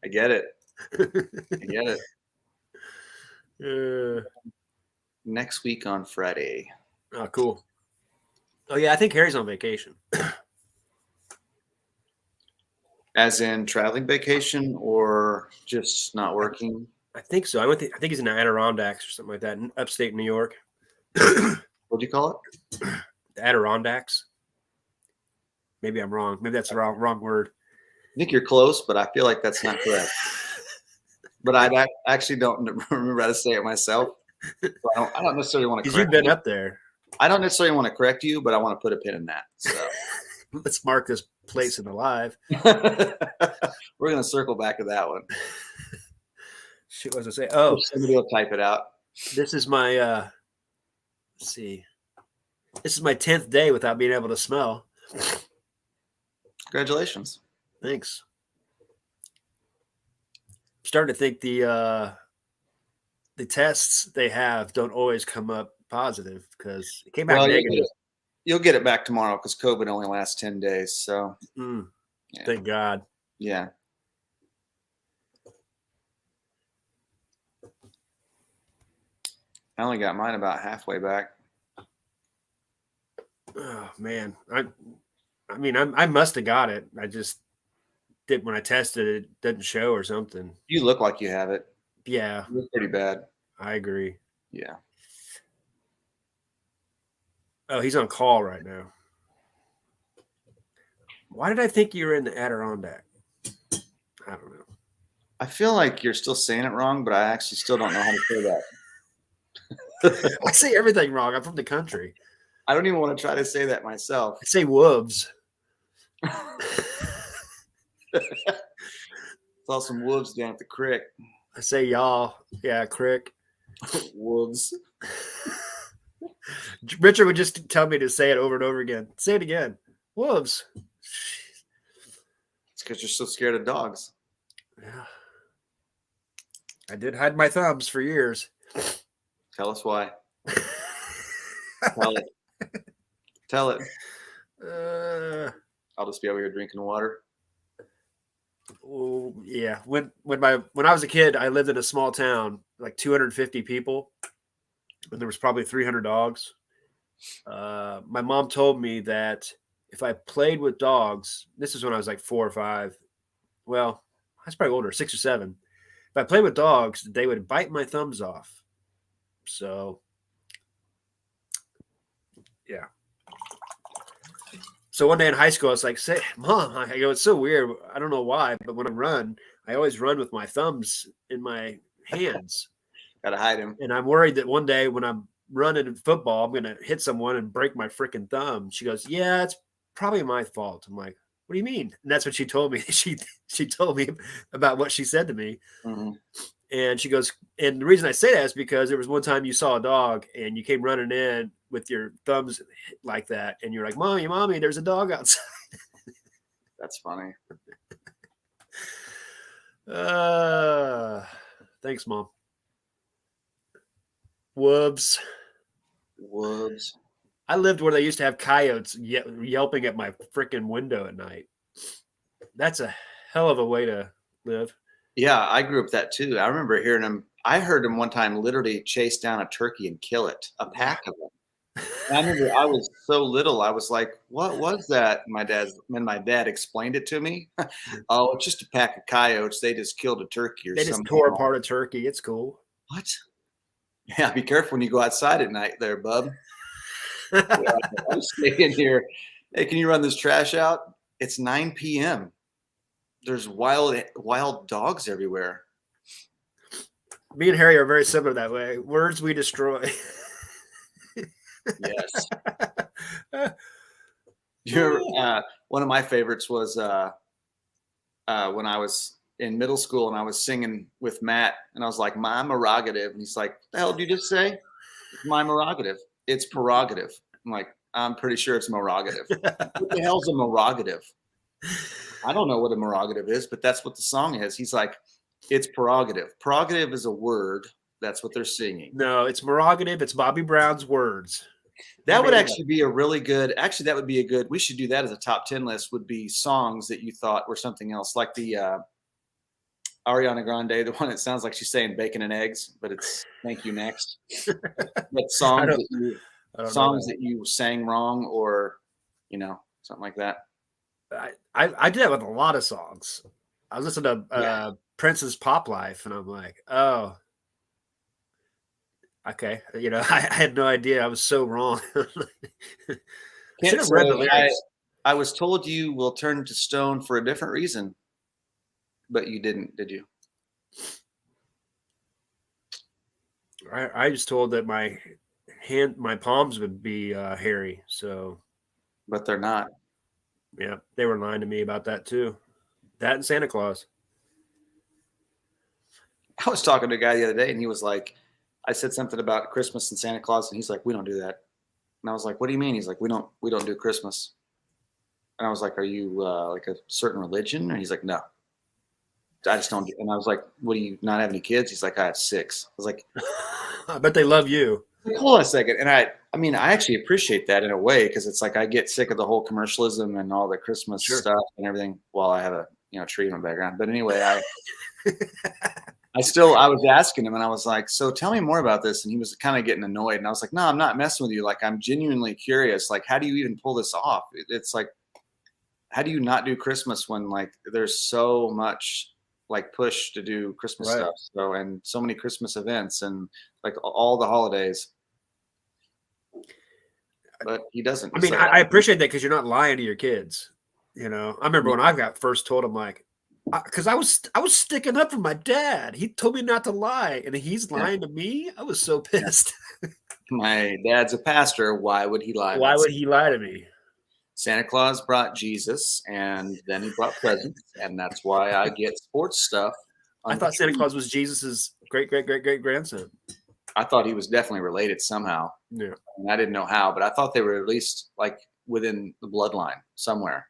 I get it. I get it. Next week on Friday. Oh, cool. Oh, yeah, I think Harry's on vacation. As in traveling vacation or just not working? I think so. I think he's in the Adirondacks or something like that in upstate New York. What do you call it? The Adirondacks. Maybe I'm wrong. Maybe that's the wrong word. I think you're close, but I feel like that's not correct. But I actually don't remember how to say it myself. So I don't necessarily want to correct you. Because you've been up there. I don't necessarily want to correct you, but I want to put a pin in that. So let's mark this place in the live. We're going to circle back to that one. Shit, what was I say? Oh, somebody will type it out. This is my, let's see. This is my 10th day without being able to smell. Congratulations. Thanks. I'm starting to think the tests they have don't always come up positive because it came back negative. You'll get it back tomorrow because COVID only lasts 10 days. So yeah. Thank God. Yeah. I only got mine about halfway back. Oh man. I mean, I must have got it. I just did when I tested it didn't show or something. You look like you have it. Yeah. You look pretty bad. I agree. Yeah. Oh, he's on call right now. Why did I think you were in the Adirondack? I don't know. I feel like you're still saying it wrong, but I actually still don't know how to say that. I say everything wrong. I'm from the country. I don't even want to try to say that myself. I say wolves. Saw some wolves down at the creek. I say y'all. Yeah, crick. Wolves. Richard would just tell me to say it over and over again. Say it again. Wolves. It's because you're so scared of dogs. Yeah. I did hide my thumbs for years. Tell us why. Tell it. Tell it. I'll just be over here drinking water. Oh yeah. When I was a kid, I lived in a small town, like 250 people, and there was probably 300 dogs. My mom told me that if I played with dogs, this is when I was like 4 or 5. Well, I was probably older, 6 or 7. If I played with dogs, they would bite my thumbs off. So, yeah. So one day in high school, I was like, "Say, Mom," I go, "It's so weird. I don't know why, but when I run, I always run with my thumbs in my hands. Gotta hide him. And I'm worried that one day when I'm running in football, I'm going to hit someone and break my freaking thumb." She goes, "Yeah, it's probably my fault." I'm like, "What do you mean?" And that's what she told me. She told me about what she said to me. Mm-hmm. And she goes, and the reason I say that is because there was one time you saw a dog and you came running in with your thumbs like that. And you're like, mommy, there's a dog outside. That's funny. Thanks, Mom. Whoops. Woods. I lived where they used to have coyotes yelping at my freaking window at night. That's a hell of a way to live. Yeah, I grew up that too. I remember hearing him. I heard him one time literally chase down a turkey and kill it, a pack of them. And I remember I was so little, I was like, "What was that?" When my dad explained it to me, "Oh, it's just a pack of coyotes. They just killed a turkey or They just some tore animal." apart a turkey. It's cool. What? Yeah, be careful when you go outside at night, there, bub. Yeah, I'm staying here. Hey, can you run this trash out? It's 9 p.m. There's wild dogs everywhere. Me and Harry are very similar that way. Words we destroy. Yes. One of my favorites was when I was in middle school and I was singing with Matt and I was like, my prerogative. And he's like, what the hell did you just say? My prerogative. It's prerogative. I'm like, I'm pretty sure it's prerogative. What the hell's a prerogative? I don't know what a prerogative is, but that's what the song is. He's like, it's prerogative. Prerogative is a word. That's what they're singing. No, it's prerogative. It's Bobby Brown's words. That would actually be a really good, actually, that would be a good, we should do that as a top 10 list, would be songs that you thought were something else, like the Ariana Grande, the one that sounds like she's saying bacon and eggs, but it's thank you next. But songs that you sang wrong or, something like that. I did that with a lot of songs. I was listening to Prince's Pop Life, and I'm like, oh, okay. I had no idea. I was so wrong. Should have read the lyrics. I was told you will turn to stone for a different reason, but you didn't, did you? I was told that my palms would be hairy. So, but they're not. Yeah, they were lying to me about that too. That and Santa Claus. I was talking to a guy the other day, and he was like, I said something about Christmas and Santa Claus, and he's like, we don't do that. And I was like, what do you mean? He's like, we don't do Christmas. And I was like, are you like a certain religion? And he's like, no, I just don't. And I was like, what do you not have any kids? He's like, I have 6. I was like, I bet they love you. Hold on a second. And I mean, I actually appreciate that in a way, because it's like I get sick of the whole commercialism and all the Christmas stuff and everything while I have a tree in my background. But anyway, I was asking him, and I was like, so tell me more about this. And he was kind of getting annoyed. And I was like, no, I'm not messing with you. Like, I'm genuinely curious. Like, how do you even pull this off? It's like, how do you not do Christmas when like there's so much like push to do Christmas stuff? So, and so many Christmas events and like all the holidays. But he doesn't. I mean, I appreciate that, because you're not lying to your kids. I remember when I got first told, I'm like, because I was sticking up for my dad. He told me not to lie, and he's lying to me. I was so pissed. My dad's a pastor. Why would he lie? Why would he lie to me? Santa Claus brought Jesus, and then he brought presents, and that's why I get sports stuff. I thought Santa Claus was Jesus's great grandson. I thought he was definitely related somehow. Yeah, and I didn't know how, but I thought they were at least like within the bloodline somewhere.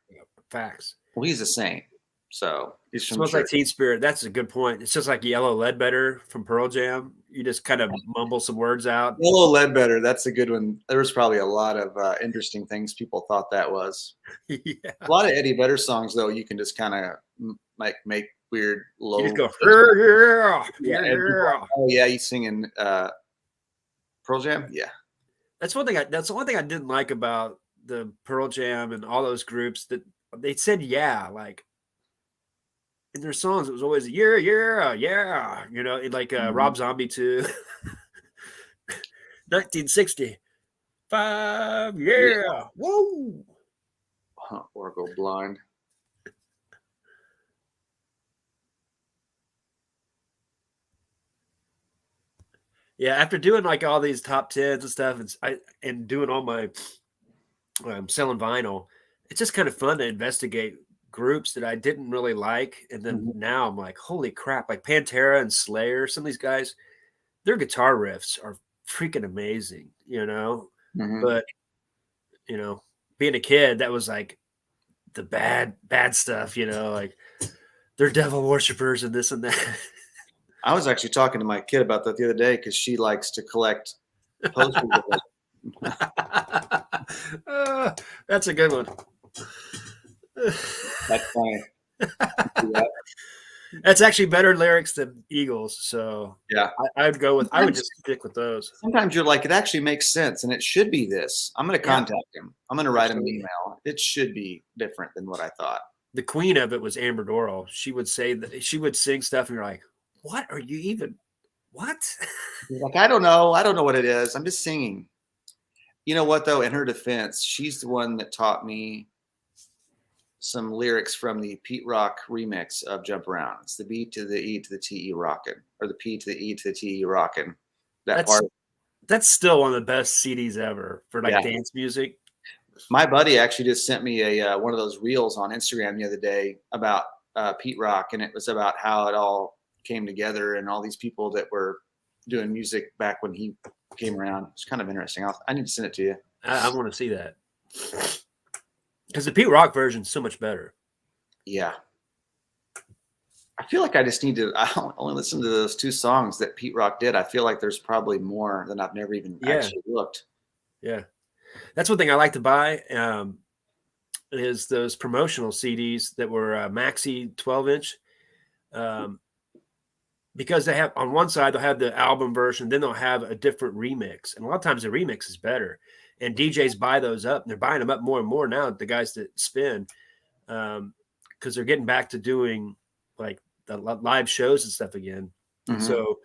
Facts. Well, he's a saint, so he's from smells like Teen Spirit. That's a good point. It's just like Yellow Ledbetter from Pearl Jam. You just kind of mumble some words out. Yellow Ledbetter. That's a good one. There was probably a lot of interesting things people thought that was. Yeah. A lot of Eddie Vedder songs, though, you can just kind of like make weird low. You just go, yeah. Oh yeah, he's singing Pearl Jam. Yeah, that's one thing. That's the one thing I didn't like about the Pearl Jam and all those groups, that they said like in their songs. It was always yeah. Like Rob Zombie too. 1965. Yeah. Whoa. Or go blind. Yeah, after doing like all these top 10s and stuff, and doing all my selling vinyl, it's just kind of fun to investigate groups that I didn't really like, and then now I'm like, holy crap! Like Pantera and Slayer, some of these guys, their guitar riffs are freaking amazing, But being a kid, that was like the bad stuff, like they're devil worshippers and this and that. I was actually talking to my kid about that the other day because she likes to collect posters of it. That's a good one. That's funny. Yeah. That's actually better lyrics than Eagles. So Yeah. I would just stick with those. Sometimes you're like, it actually makes sense and it should be this. I'm going to contact him. I'm going to write him an Absolutely. email. It should be different than what I thought. The queen of it was Amber Doral. She would say that she would sing stuff and you're like, what are you even, what? Like, I don't know. I don't know what it is. I'm just singing. You know what, though? In her defense, she's the one that taught me some lyrics from the Pete Rock remix of Jump Around. It's the B to the E to the T E rockin', or the P to the E to the T E rockin'. That's still one of the best CDs ever for like dance music. My buddy actually just sent me a one of those reels on Instagram the other day about Pete Rock, and it was about how it all came together and all these people that were doing music back when he came around. It's kind of interesting. I need to send it to you. I want to see that because the Pete Rock version is so much better. Yeah. I feel like I just need to. I only listen to those 2 songs that Pete Rock did. I feel like there's probably more than I've never even actually looked. Yeah. That's one thing I like to buy is those promotional CDs that were maxi 12-inch. Because they have on one side, they'll have the album version, then they'll have a different remix. And a lot of times the remix is better. And DJs buy those up. And they're buying them up more and more now, the guys that spin, because they're getting back to doing like the live shows and stuff again. Mm-hmm. So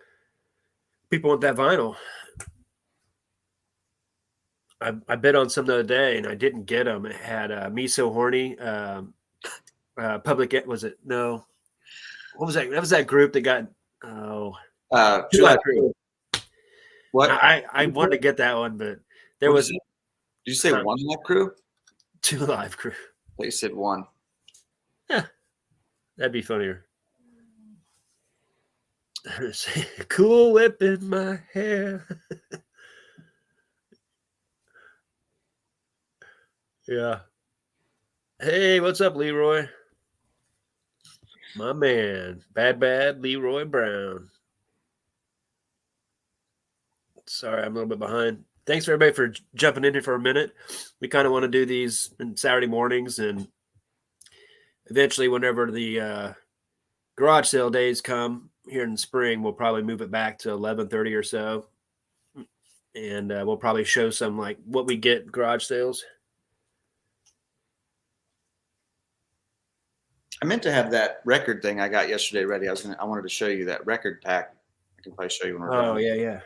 people want that vinyl. I bid on some the other day and I didn't get them. It had Me So Horny. Public, was it? No. What was that? That was that group that got, Two Live Crew. What? I wanted to get that one, but there was. Did you say One Live Crew? 2 Live Crew. Well, you said one. Yeah. That'd be funnier. Cool Whip in my hair. Yeah. Hey, what's up, Leroy? My man, bad Leroy Brown. Sorry, I'm a little bit behind. Thanks for everybody for jumping in here for a minute. We kind of want to do these on Saturday mornings, and eventually, whenever the garage sale days come here in the spring, we'll probably move it back to 11:30 or so, and we'll probably show some like what we get garage sales. I meant to have that record thing I got yesterday ready. I wanted to show you that record pack. I can probably show you when we're done. Oh yeah.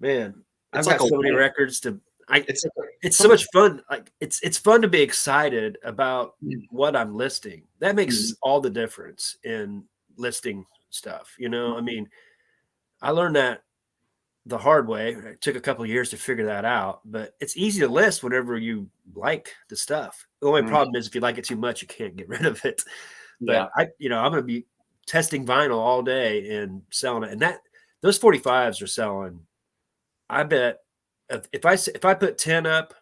Man, I've got so many records to. It's so much fun. Like it's fun to be excited about what I'm listing. That makes all the difference in listing stuff. You know, I mean, I learned that the hard way. It took a couple of years to figure that out, but it's easy to list whenever you like the stuff. The only problem is if you like it too much, you can't get rid of it. But I'm going to be testing vinyl all day and selling it. And those 45s are selling. I bet if I put 10 up,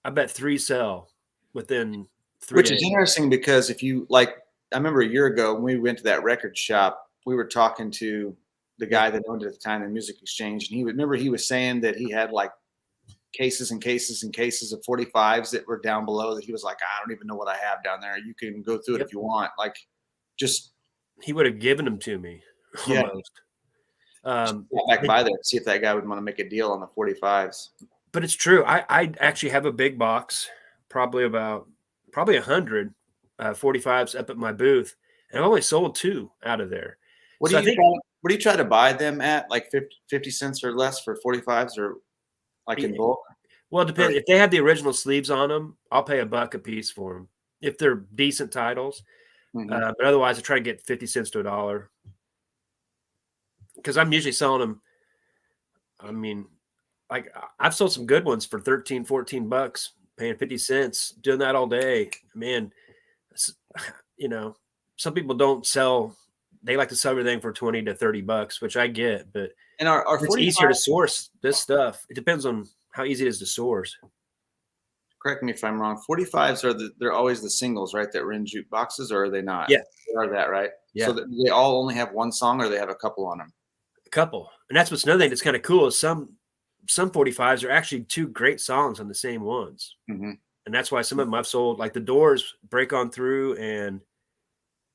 I bet 3 sell within 3 days. Which is interesting because if you like, I remember a year ago when we went to that record shop, we were talking to the guy that owned it at the time, the Music Exchange, and he was saying that he had like cases and cases and cases of 45s that were down below that he was like, I don't even know what I have down there. You can go through it if you want. Like, just he would have given them to me almost. Back by there, see if that guy would want to make a deal on the 45s. But it's true. I actually have a big box, probably 100 45s up at my booth, and I've only sold 2 out of there. What do you try to buy them at? Like 50 cents or less for 45s, or like in bulk? Well, it depends. If they have the original sleeves on them, I'll pay $1 a piece for them if they're decent titles. But otherwise, I try to get 50 cents to $1 because I'm usually selling them. I mean, like I've sold some good ones for $13, $14, paying 50 cents, doing that all day. Man, you know, some people don't sell. They like to sell everything for $20 to $30, which I get, but it's easier to source this stuff. It depends on how easy it is to source. Correct me if I'm wrong. 45s they're always the singles, right? That were in jukeboxes, or are they not? Yeah, are that, right? Yeah. So they all only have one song, or they have a couple on them? A couple. And that's what's another thing that's kind of cool is some 45s are actually two great songs on the same ones. Mm-hmm. And that's why some of them I've sold, like the Doors, Break On Through, and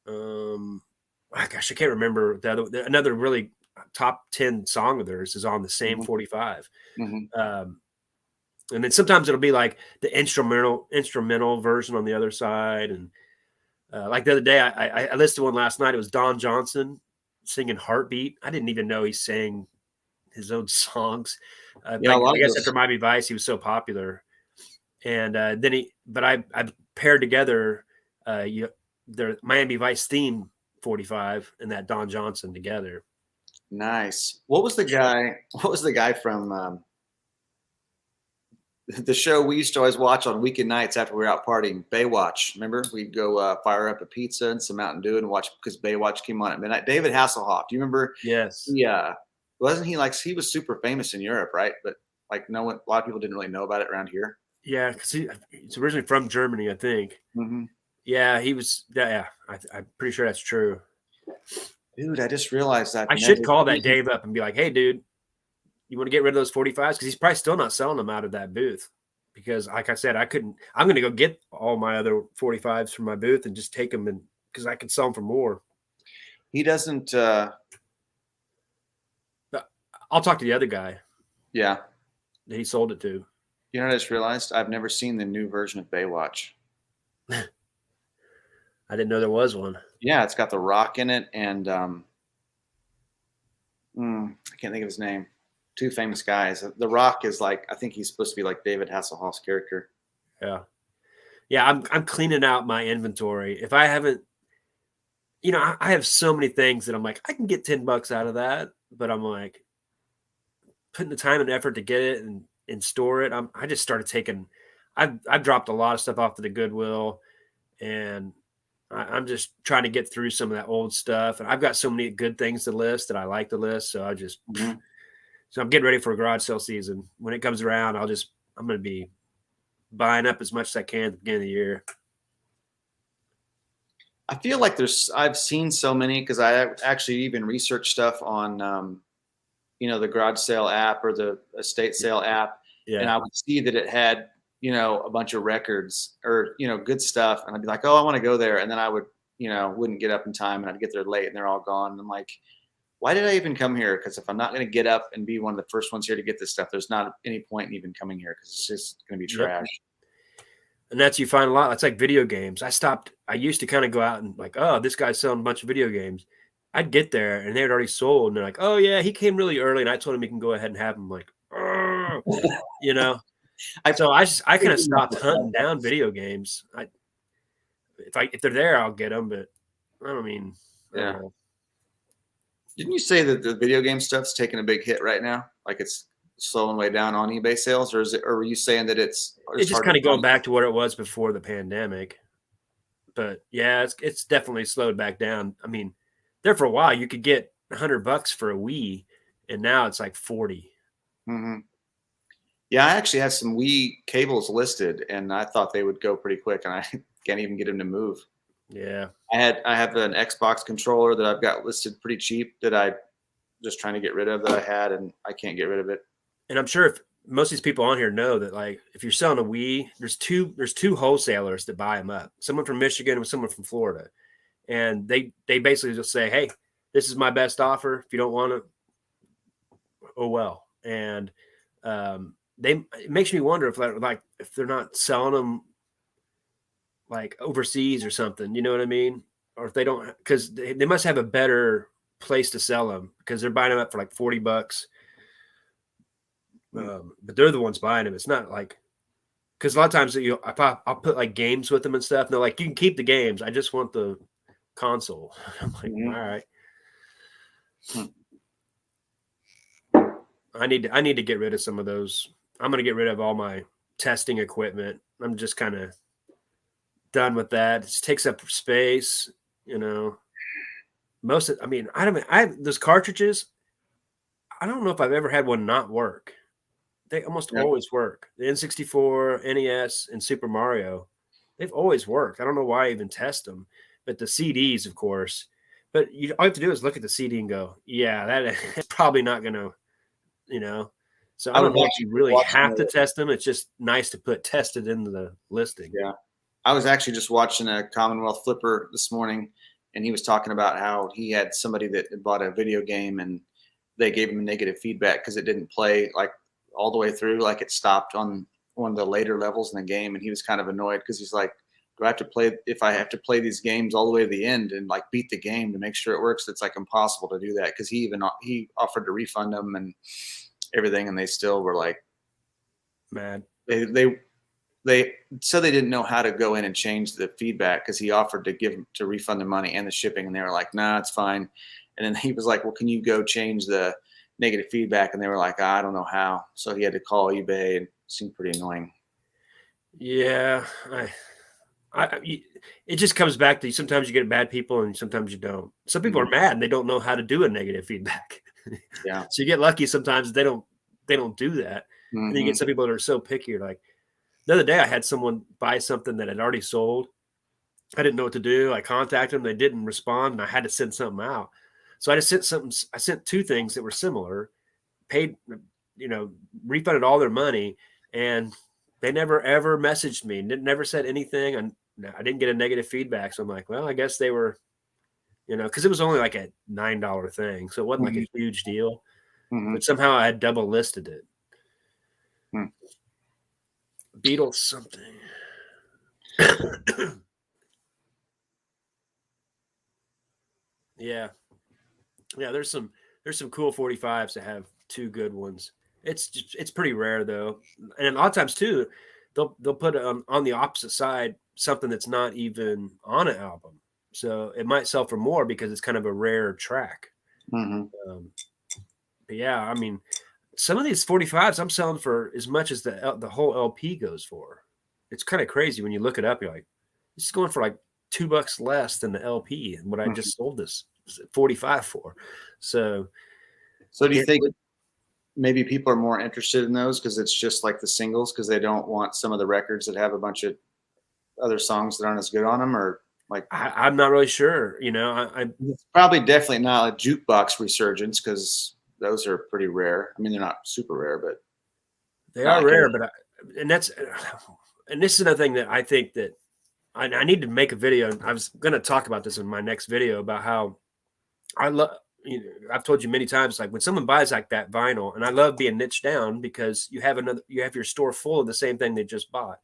gosh, I can't remember another really top 10 song of theirs is on the same 45. Mm-hmm. And then sometimes it'll be like the instrumental version on the other side. And like the other day, I listened to one last night. It was Don Johnson singing Heartbeat. I didn't even know he sang his own songs. Yeah, I guess after Miami Vice, he was so popular. And then I paired together the Miami Vice theme 45 and that Don Johnson together. Nice. What was the guy from the show we used to always watch on weekend nights after we were out partying? Baywatch. Remember, we'd go fire up a pizza and some Mountain Dew and watch, because Baywatch came on at midnight. David Hasselhoff. Do you remember? Yes. Yeah. Wasn't he he was super famous in Europe, right? But like a lot of people didn't really know about it around here. Yeah, because he's originally from Germany, I think. Mm-hmm. Yeah, he was. Yeah, I'm pretty sure that's true. Dude, I just realized that. I should call that Dave up and be like, "Hey, dude, you want to get rid of those 45s?" Because he's probably still not selling them out of that booth. Because, like I said, I'm going to go get all my other 45s from my booth and just take them, because I can sell them for more. He doesn't. I'll talk to the other guy. Yeah. That he sold it to. You know what I just realized? I've never seen the new version of Baywatch. I didn't know there was one. Yeah, it's got The Rock in it, and I can't think of his name. Two famous guys. The Rock is I think he's supposed to be like David Hasselhoff's character. Yeah. Yeah, I'm cleaning out my inventory. If I haven't, I have so many things that I'm like, I can get $10 out of that, but I'm like putting the time and effort to get it and store it. I just started I've dropped a lot of stuff off to the Goodwill, and I'm just trying to get through some of that old stuff. And I've got so many good things to list that I like to list. So so I'm getting ready for a garage sale season. When it comes around, I'm going to be buying up as much as I can at the beginning of the year. I feel like I've seen so many, because I actually even researched stuff on, the garage sale app or the estate sale app. Yeah. And I would see that it had, a bunch of records or, good stuff. And I'd be like, oh, I want to go there. And then I would, wouldn't get up in time, and I'd get there late and they're all gone. And I'm like, why did I even come here? Because if I'm not going to get up and be one of the first ones here to get this stuff, there's not any point in even coming here, because it's just going to be trash. Yep. And that's, you find a lot. It's like video games. I used to kind of go out and like, oh, this guy's selling a bunch of video games. I'd get there and they had already sold. And they're like, oh yeah, he came really early. And I told him he can go ahead and have them. Like, so I kind of stopped hunting down video games. If they're there, I'll get them. But I don't know. Didn't you say that the video game stuff's taking a big hit right now? Like it's slowing way down on eBay sales, or were you saying that it's just kind of going back to what it was before the pandemic? But yeah, it's definitely slowed back down. I mean, there for a while you could get $100 for a Wii, and now it's like 40. Mm-hmm. Yeah, I actually have some Wii cables listed, and I thought they would go pretty quick, and I can't even get them to move. Yeah, I have an Xbox controller that I've got listed pretty cheap that I just trying to get rid of that I had, and I can't get rid of it. And I'm sure if most of these people on here know that, like, if you're selling a Wii, there's two wholesalers that buy them up. Someone from Michigan and someone from Florida, and they basically just say, "Hey, this is my best offer. If you don't want it, oh well." And it makes me wonder if they're not selling them like overseas or something, you know what I mean? Or if they don't, because they must have a better place to sell them, because they're buying them up for like $40. But they're the ones buying them. It's not like, because a lot of times I'll put like games with them and stuff, and they're like, you can keep the games, I just want the console. I'm like, all right. I need to get rid of some of those. I'm going to get rid of all my testing equipment. I'm just kind of done with that. It takes up space, most of, those cartridges, I don't know if I've ever had one not work. They almost always work. The N64, NES, and Super Mario, they've always worked. I don't know why I even test them, But the CDs, of course, but all you have to do is look at the CD and go, yeah, that's probably not going to, you know. So I don't know if you really have to test them. It's just nice to put tested into the listing. Yeah. I was actually just watching a Commonwealth Flipper this morning, and he was talking about how he had somebody that had bought a video game and they gave him negative feedback because it didn't play like all the way through, like it stopped on one of the later levels in the game. And he was kind of annoyed because he's like, do I have to play, if I have to play these games all the way to the end and like beat the game to make sure it works, it's like impossible to do that. Cause he offered to refund them and everything. And they still were like, mad. They said they didn't know how to go in and change the feedback because he offered to refund their money and the shipping. And they were like, nah, it's fine. And then he was like, well, can you go change the negative feedback? And they were like, I don't know how. So he had to call eBay, and it seemed pretty annoying. Yeah. It just comes back to sometimes you get bad people and sometimes you don't. Some people are mad and they don't know how to do a negative feedback. Yeah. So you get lucky sometimes they don't do that. And then you get some people that are so picky. You're like, the other day I had someone buy something that had already sold. I didn't know what to do. I contacted them. They didn't respond, and I had to send something out. So I just sent something. I sent two things that were similar, paid, refunded all their money, and they never ever messaged me. Never said anything, and I didn't get a negative feedback. So I'm like, well, I guess they were, because it was only like a $9 thing, so it wasn't like a huge deal. But somehow I had double listed it. Beatles something. Yeah. There's some cool 45s that have two good ones. It's pretty rare though, and a lot of times too, they'll put on the opposite side something that's not even on an album, so it might sell for more because it's kind of a rare track. But yeah, I mean, some of these 45s I'm selling for as much as the whole LP goes for. It's kind of crazy when you look it up. You're like, this is going for like $2 less than the LP and what I just sold this 45 for. So do you think maybe people are more interested in those because it's just like the singles because they don't want some of the records that have a bunch of other songs that aren't as good on them, or like I'm not really sure. It's probably definitely not a jukebox resurgence because those are pretty rare. I mean, they're not super rare, but they are rare. But this is another thing that I think that I need to make a video. I was going to talk about this in my next video about how I love. I've told you many times, like when someone buys like that vinyl, and I love being niched down because you have your store full of the same thing they just bought.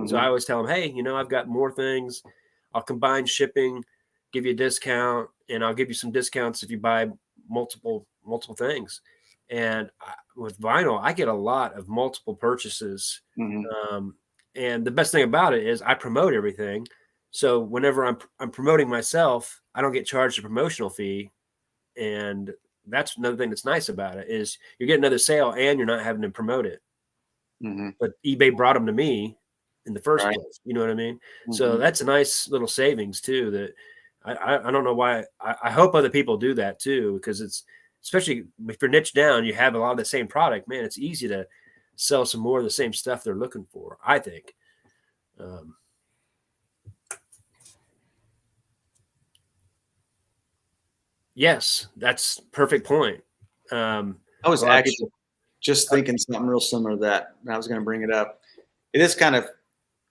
So I always tell them, hey, I've got more things. I'll combine shipping, give you a discount, and I'll give you some discounts if you buy multiple things. And with vinyl, I get a lot of multiple purchases. And the best thing about it is I promote everything. So whenever I'm promoting myself, I don't get charged a promotional fee. And that's another thing that's nice about it is you get another sale and you're not having to promote it. But eBay brought them to me in the first place. You know what I mean? So that's a nice little savings too. That I don't know why. I hope other people do that too, because it's, especially if you're niche down, you have a lot of the same product, man. It's easy to sell some more of the same stuff they're looking for, I think. Yes, that's perfect point. I was actually just thinking something real similar to that. I was going to bring it up. It is kind of,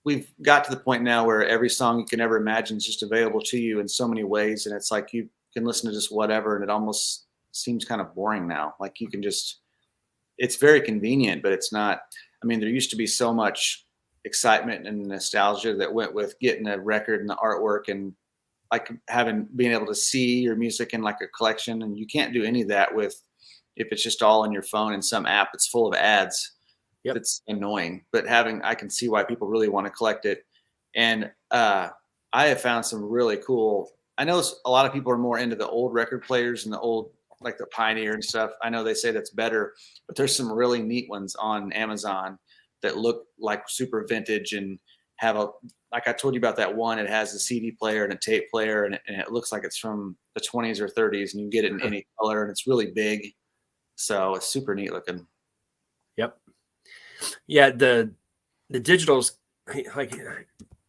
we've got to the point now where every song you can ever imagine is just available to you in so many ways. And it's like you can listen to just whatever. And it almost seems kind of boring now. Like you can just, it's very convenient, but it's not. I mean, there used to be so much excitement and nostalgia that went with getting a record and the artwork and like being able to see your music in like a collection. And you can't do any of that if it's just all on your phone in some app. It's full of ads. It's annoying, but I can see why people really want to collect it. And I have found some really cool, I know a lot of people are more into the old record players and the old, like the Pioneer and stuff. I know they say that's better, but there's some really neat ones on Amazon that look like super vintage and have like I told you about that one, it has a CD player and a tape player and it looks like it's from the 20s or 30s and you get it in any color and it's really big. So it's super neat looking. Yep. Yeah. The digitals, like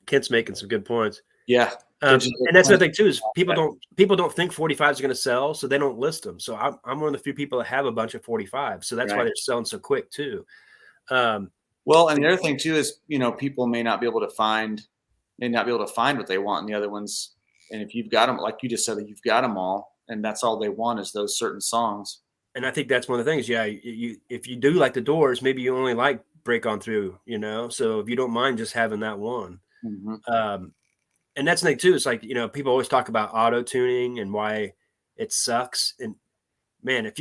Kent's making some good points. Yeah. And that's the thing too, is people don't think 45s are going to sell, so they don't list them. So I'm one of the few people that have a bunch of 45s, so that's why they're selling so quick too. Well, and the other thing too is, people may not be able to find what they want in the other ones. And if you've got them, like you just said, that you've got them all, and that's all they want is those certain songs. And I think that's one of the things. Yeah, if you do like the Doors, maybe you only like Break On Through, So if you don't mind just having that one. And that's the thing too. It's like, people always talk about auto tuning and why it sucks. And man,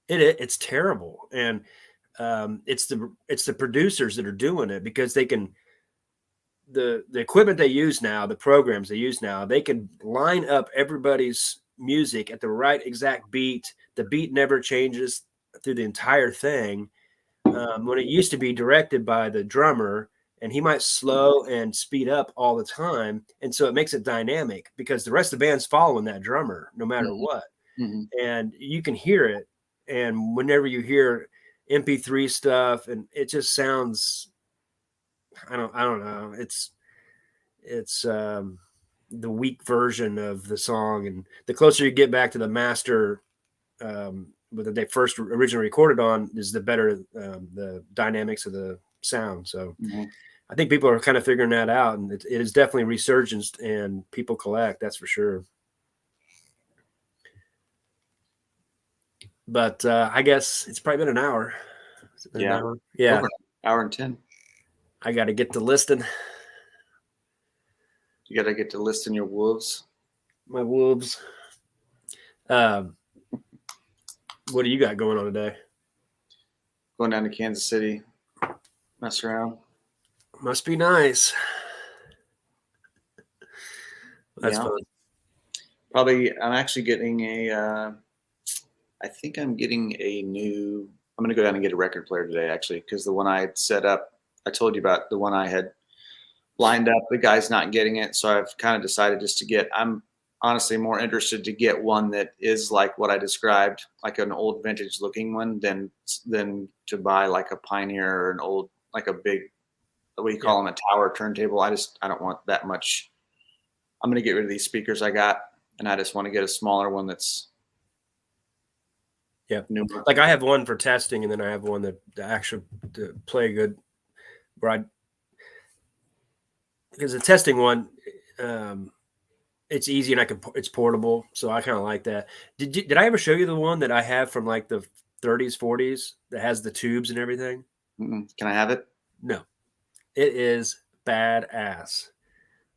it's terrible. And it's the producers that are doing it, because they can, the equipment they use now, the programs they use now, they can line up everybody's music at the right exact beat. The beat never changes through the entire thing. When it used to be directed by the drummer, and he might slow and speed up all the time. And so it makes it dynamic, because the rest of the band's following that drummer no matter what. And you can hear it. And whenever you hear MP3 stuff, and it just sounds, I don't know. It's the weak version of the song. And the closer you get back to the master, that they first originally recorded on, is the better the dynamics of the sound. So I think people are kind of figuring that out, and it is definitely resurgence, and people collect, that's for sure. But I guess it's probably been an hour. An hour? Yeah. Over an hour and 10. I got to get to listing. You got to get to listing your wolves. My wolves. What do you got going on today? Going down to Kansas City, mess around. Must be nice. That's fun. Probably, I'm actually getting I think I'm getting I'm going to go down and get a record player today, actually, because the one I had set up, I told you about the one I had lined up. The guy's not getting it. So I've kind of decided just to I'm honestly more interested to get one that is like what I described, like an old vintage looking one, than to buy like a Pioneer or an old, like a big, what do you call them, a tower turntable. I don't want that much. I'm going to get rid of these speakers I got, and I just want to get a smaller one that's newer. Like I have one for testing, and then I have one that actually to play good, because the testing one, it's easy, and it's portable, so I kind of like that. Did I ever show you the one that I have from like the 30s, 40s that has the tubes and everything? Can I have it? No, it is badass.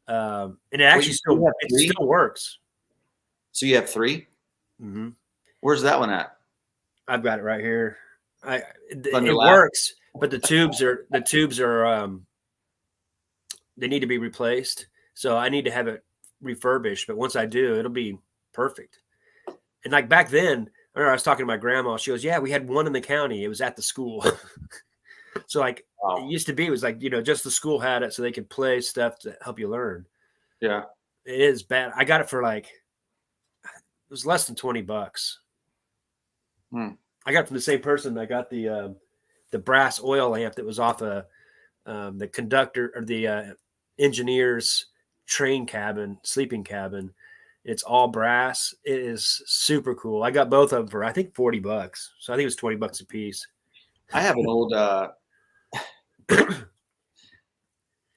And it actually still works. So you have 3? Mm-hmm. Where's that one at? I've got it right here. It works, but the tubes are they need to be replaced. So I need to have it refurbished. But once I do, it'll be perfect. And like back then, I was talking to my grandma. She goes, "Yeah, we had one in the county. It was at the school." So like it used to be, it was like, just the school had it so they could play stuff to help you learn. Yeah. It is bad. I got it for it was less than $20. I got it from the same person. I got the brass oil lamp that was off the conductor or the engineer's sleeping cabin. It's all brass. It is super cool. I got both of them for, I think, $40. So I think it was $20 a piece. I have an old, I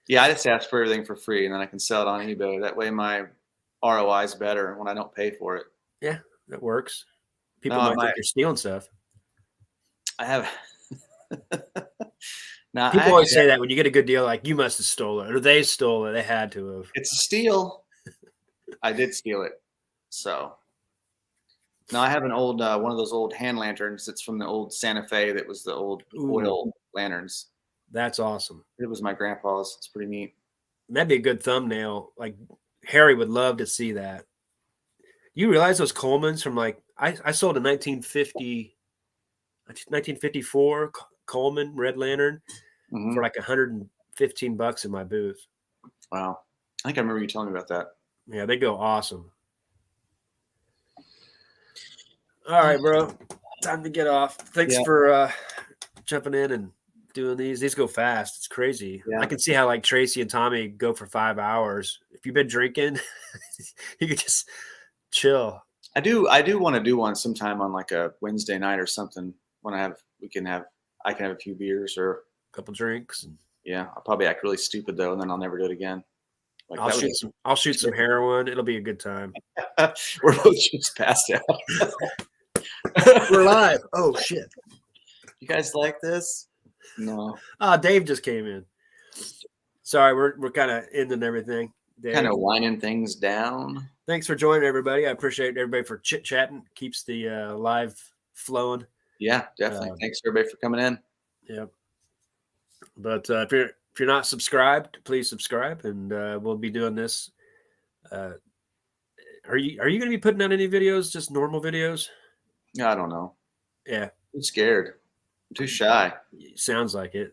just ask for everything for free, and then I can sell it on eBay. That way my ROI is better when I don't pay for it. Yeah, that works. People might think you're stealing stuff. I have. People always say that when you get a good deal, like you must have stolen it, or they stole it. They had to have. It's a steal. I did steal it. So now I have an old one of those old hand lanterns. It's from the old Santa Fe. That was the old oil lanterns. That's awesome. It was my grandpa's. It's pretty neat. That'd be a good thumbnail. Like Harry would love to see that. You realize those Colemans from I sold a 1954 Coleman Red Lantern for like $115 in my booth. Wow. I think I remember you telling me about that. Yeah, they go awesome. All right, bro. Time to get off. Thanks for jumping in and doing these. These go fast. It's crazy. Yeah. I can see how like Tracy and Tommy go for 5 hours. if you've been drinking, you could just chill. I do want to do one sometime on like a Wednesday night or something when I can have a few beers or A couple drinks. yeah. I'll probably act really stupid though, and then I'll never do it again. Like I'll shoot some heroin. It'll be a good time. We're both just passed out. We're live. Oh shit. You guys like this? No. Dave just came in. Sorry, we're kind of ending everything. Dave. Kind of winding things down. Thanks for joining, everybody. I appreciate everybody for chit-chatting. Keeps the live flowing. Yeah, definitely. Thanks everybody for coming in. Yeah. But if you're not subscribed, please subscribe, and we'll be doing this. Are you going to be putting out any videos? Just normal videos? I don't know. Yeah. I'm scared. I'm too shy. Sounds like it.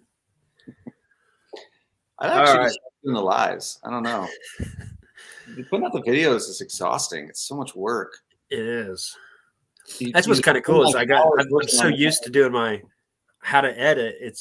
I'd actually just doing the lives. I don't know. Putting out the videos is exhausting. It's so much work. It is. That's what's kind of cool is I'm so used to doing my how to edit. It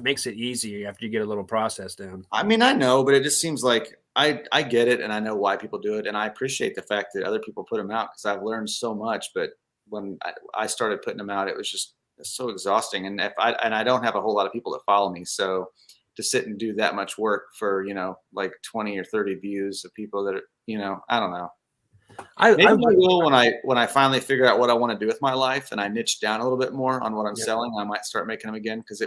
makes it easy after you get a little process down. I mean, I know, but it just seems like I get it, and I know why people do it, and I appreciate the fact that other people put them out because I've learned so much. But when I started putting them out, it was just so exhausting, and I don't have a whole lot of people that follow me, so to sit and do that much work for like 20 or 30 views of people that are I don't know. Maybe I will when I finally figure out what I want to do with my life and I niche down a little bit more on what I'm selling. I might start making them again because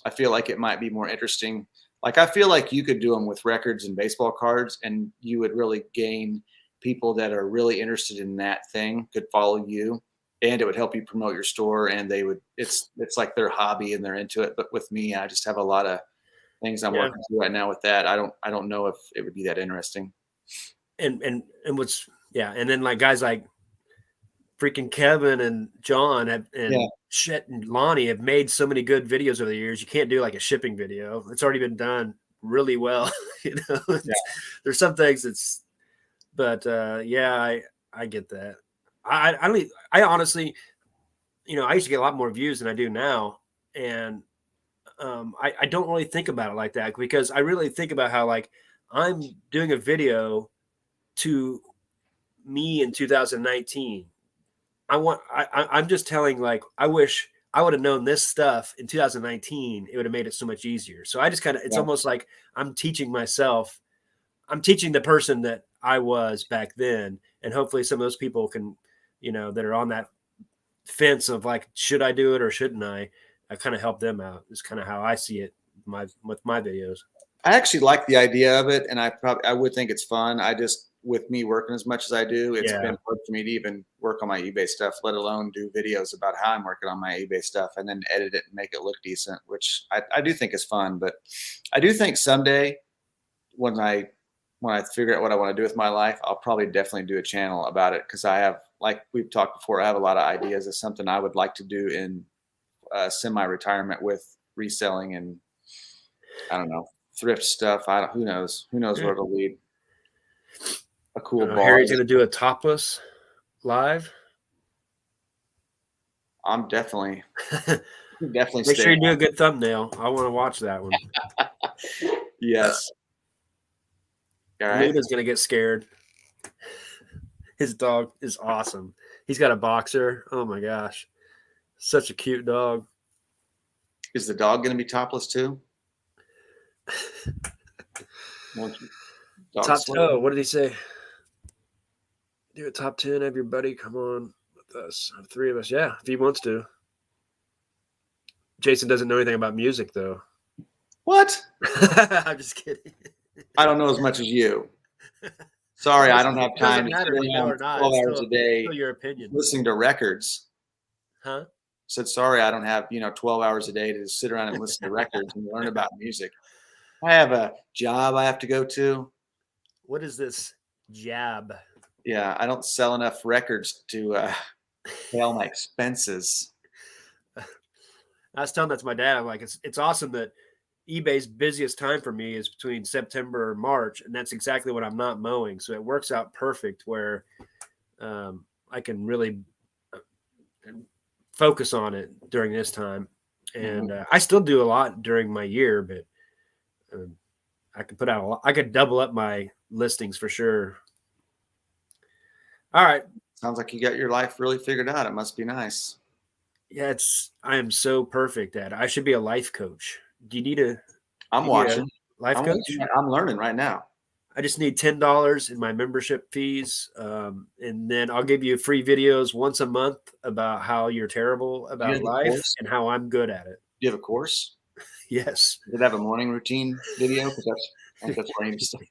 I feel like it might be more interesting. Like I feel like you could do them with records and baseball cards, and you would really gain people that are really interested in that thing could follow you, and it would help you promote your store. And it's like their hobby and they're into it. But with me, I just have a lot of things I'm working through right now with that. I don't know if it would be that interesting. And then like guys like freaking Kevin and John and Chet and Lonnie have made so many good videos over the years. You can't do like a shipping video. It's already been done really well. There's some things I get that. I honestly, I used to get a lot more views than I do now. And I don't really think about it like that because I really think about how like I'm doing a video to me in 2019. I'm just telling like I wish I would have known this stuff in 2019. It would have made it so much easier. So I just it's almost like I'm teaching myself. I'm teaching the person that I was back then, and hopefully some of those people can, that are on that fence of like, should I do it or shouldn't I kind of help them out. Is kind of how I see it with my videos. I actually like the idea of it, and I would think it's fun. I just, with me working as much as I do, it's been hard for me to even work on my eBay stuff, let alone do videos about how I'm working on my eBay stuff and then edit it and make it look decent, which I do think is fun. But I do think someday when I figure out what I want to do with my life, I'll probably definitely do a channel about it because I have, like we've talked before, I have a lot of ideas of something I would like to do in semi-retirement with reselling and I don't know, thrift stuff. Who knows where it'll lead. A cool bar. Harry's gonna do a topless live. I'm definitely make sure you do a good thumbnail. I want to watch that one. Yes. All right. Luna's gonna get scared. His dog is awesome. He's got a boxer. Oh my gosh, such a cute dog. Is the dog gonna be topless too? Top 10. What did he say? Do a top 10. Everybody, come on with us. 3 of us. Yeah, if he wants to. Jason doesn't know anything about music, though. What? I'm just kidding. I don't know as much as you. Sorry, I don't have time to sit around 12 hours a day your opinion. listening to records. Huh? Said, sorry, I don't have 12 hours a day to sit around and listen to records and learn about music. I have a job I have to go to. What is this job? Yeah, I don't sell enough records to pay all my expenses. I was telling that to my dad. I'm like, it's awesome that eBay's busiest time for me is between September and March, and that's exactly when I'm not mowing. So it works out perfect where I can really focus on it during this time. And I still do a lot during my year, but I could put out I could double up my listings for sure. All right. Sounds like you got your life really figured out. It must be nice. Yeah, I am so perfect at it. I should be a life coach. Do you need a I'm watching. life I'm coach? watching. I'm learning right now. I just need $10 in my membership fees, and then I'll give you free videos once a month about how you're terrible about life and how I'm good at it. Do you have a course? Yes. Did it have a morning routine video? Because that's where I need to start.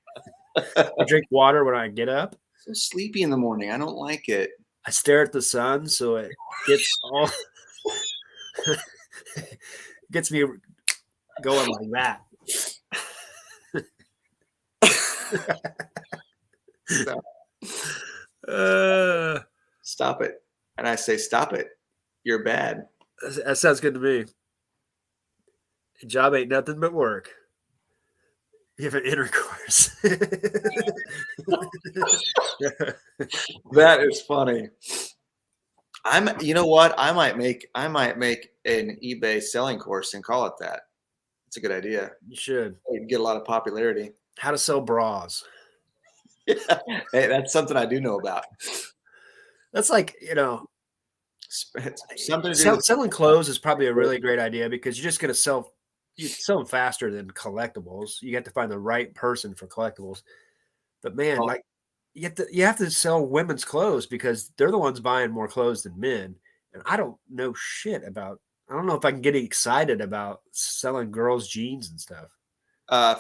I drink water when I get up. So sleepy in the morning. I don't like it. I stare at the sun so it gets all gets me going like that. Stop it. And I say, stop it. You're bad. That sounds good to me. A job ain't nothing but work. You have an intercourse. That is funny. You know what? I might make an eBay selling course and call it that. It's a good idea. You should. It'd get a lot of popularity. How to sell bras. Yeah. Hey, that's something I do know about. That's like, something to do selling clothes is probably a really great idea because you're just going to sell them faster than collectibles. You have to find the right person for collectibles. But man, like you have to sell women's clothes because they're the ones buying more clothes than men. And I don't know shit about. I don't know if I can get excited about selling girls' jeans and stuff.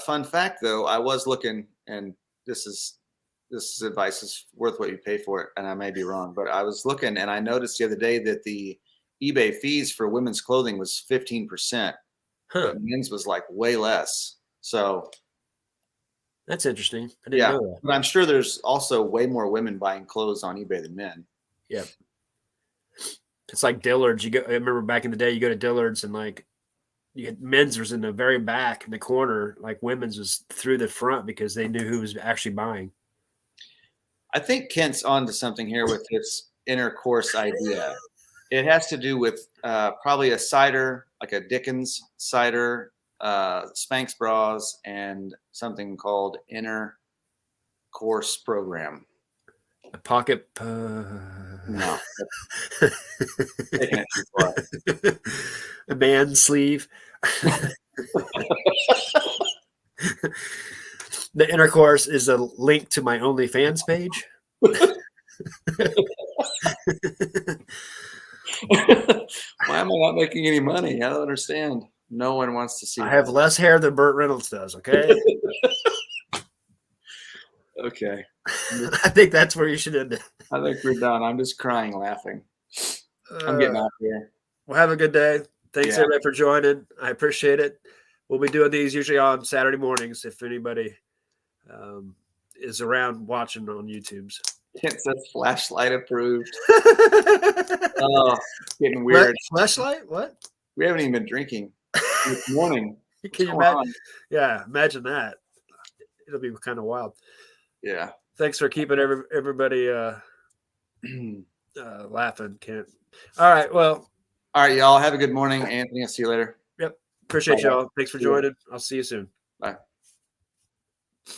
Fun fact, though, I was looking, and this advice is worth what you pay for it, and I may be wrong, but I was looking, and I noticed the other day that the eBay fees for women's clothing was 15%. But men's was like way less. So that's interesting. I didn't know that. But I'm sure there's also way more women buying clothes on eBay than men. Yeah. It's like Dillard's. I remember back in the day, you go to Dillard's and like you had men's was in the very back in the corner, like women's was through the front because they knew who was actually buying. I think Kent's onto something here with his intercourse idea. It has to do with probably a cider, like a Dickens cider, Spanx bras, and something called intercourse program. A pocket. No. Taking it too far. A man sleeve. The intercourse is a link to my OnlyFans page. Why am I not making any money? I don't understand. No one wants to see. I have less hair than Burt Reynolds does. Okay. Okay. I think that's where you should end it. I think we're done. I'm just crying, laughing. I'm getting out here. Well, have a good day. Thanks everybody for joining. I appreciate it. We'll be doing these usually on Saturday mornings if anybody is around watching on YouTube's. It says flashlight approved. Oh, getting weird. Flashlight? What? We haven't even been drinking this morning. Can you imagine? Yeah, imagine that. It'll be kind of wild. Yeah. Thanks for keeping everybody laughing, Kent. All right. Well. All right, y'all. Have a good morning, Anthony. I'll see you later. Yep. Appreciate y'all. Thanks for joining. I'll see you soon. Bye.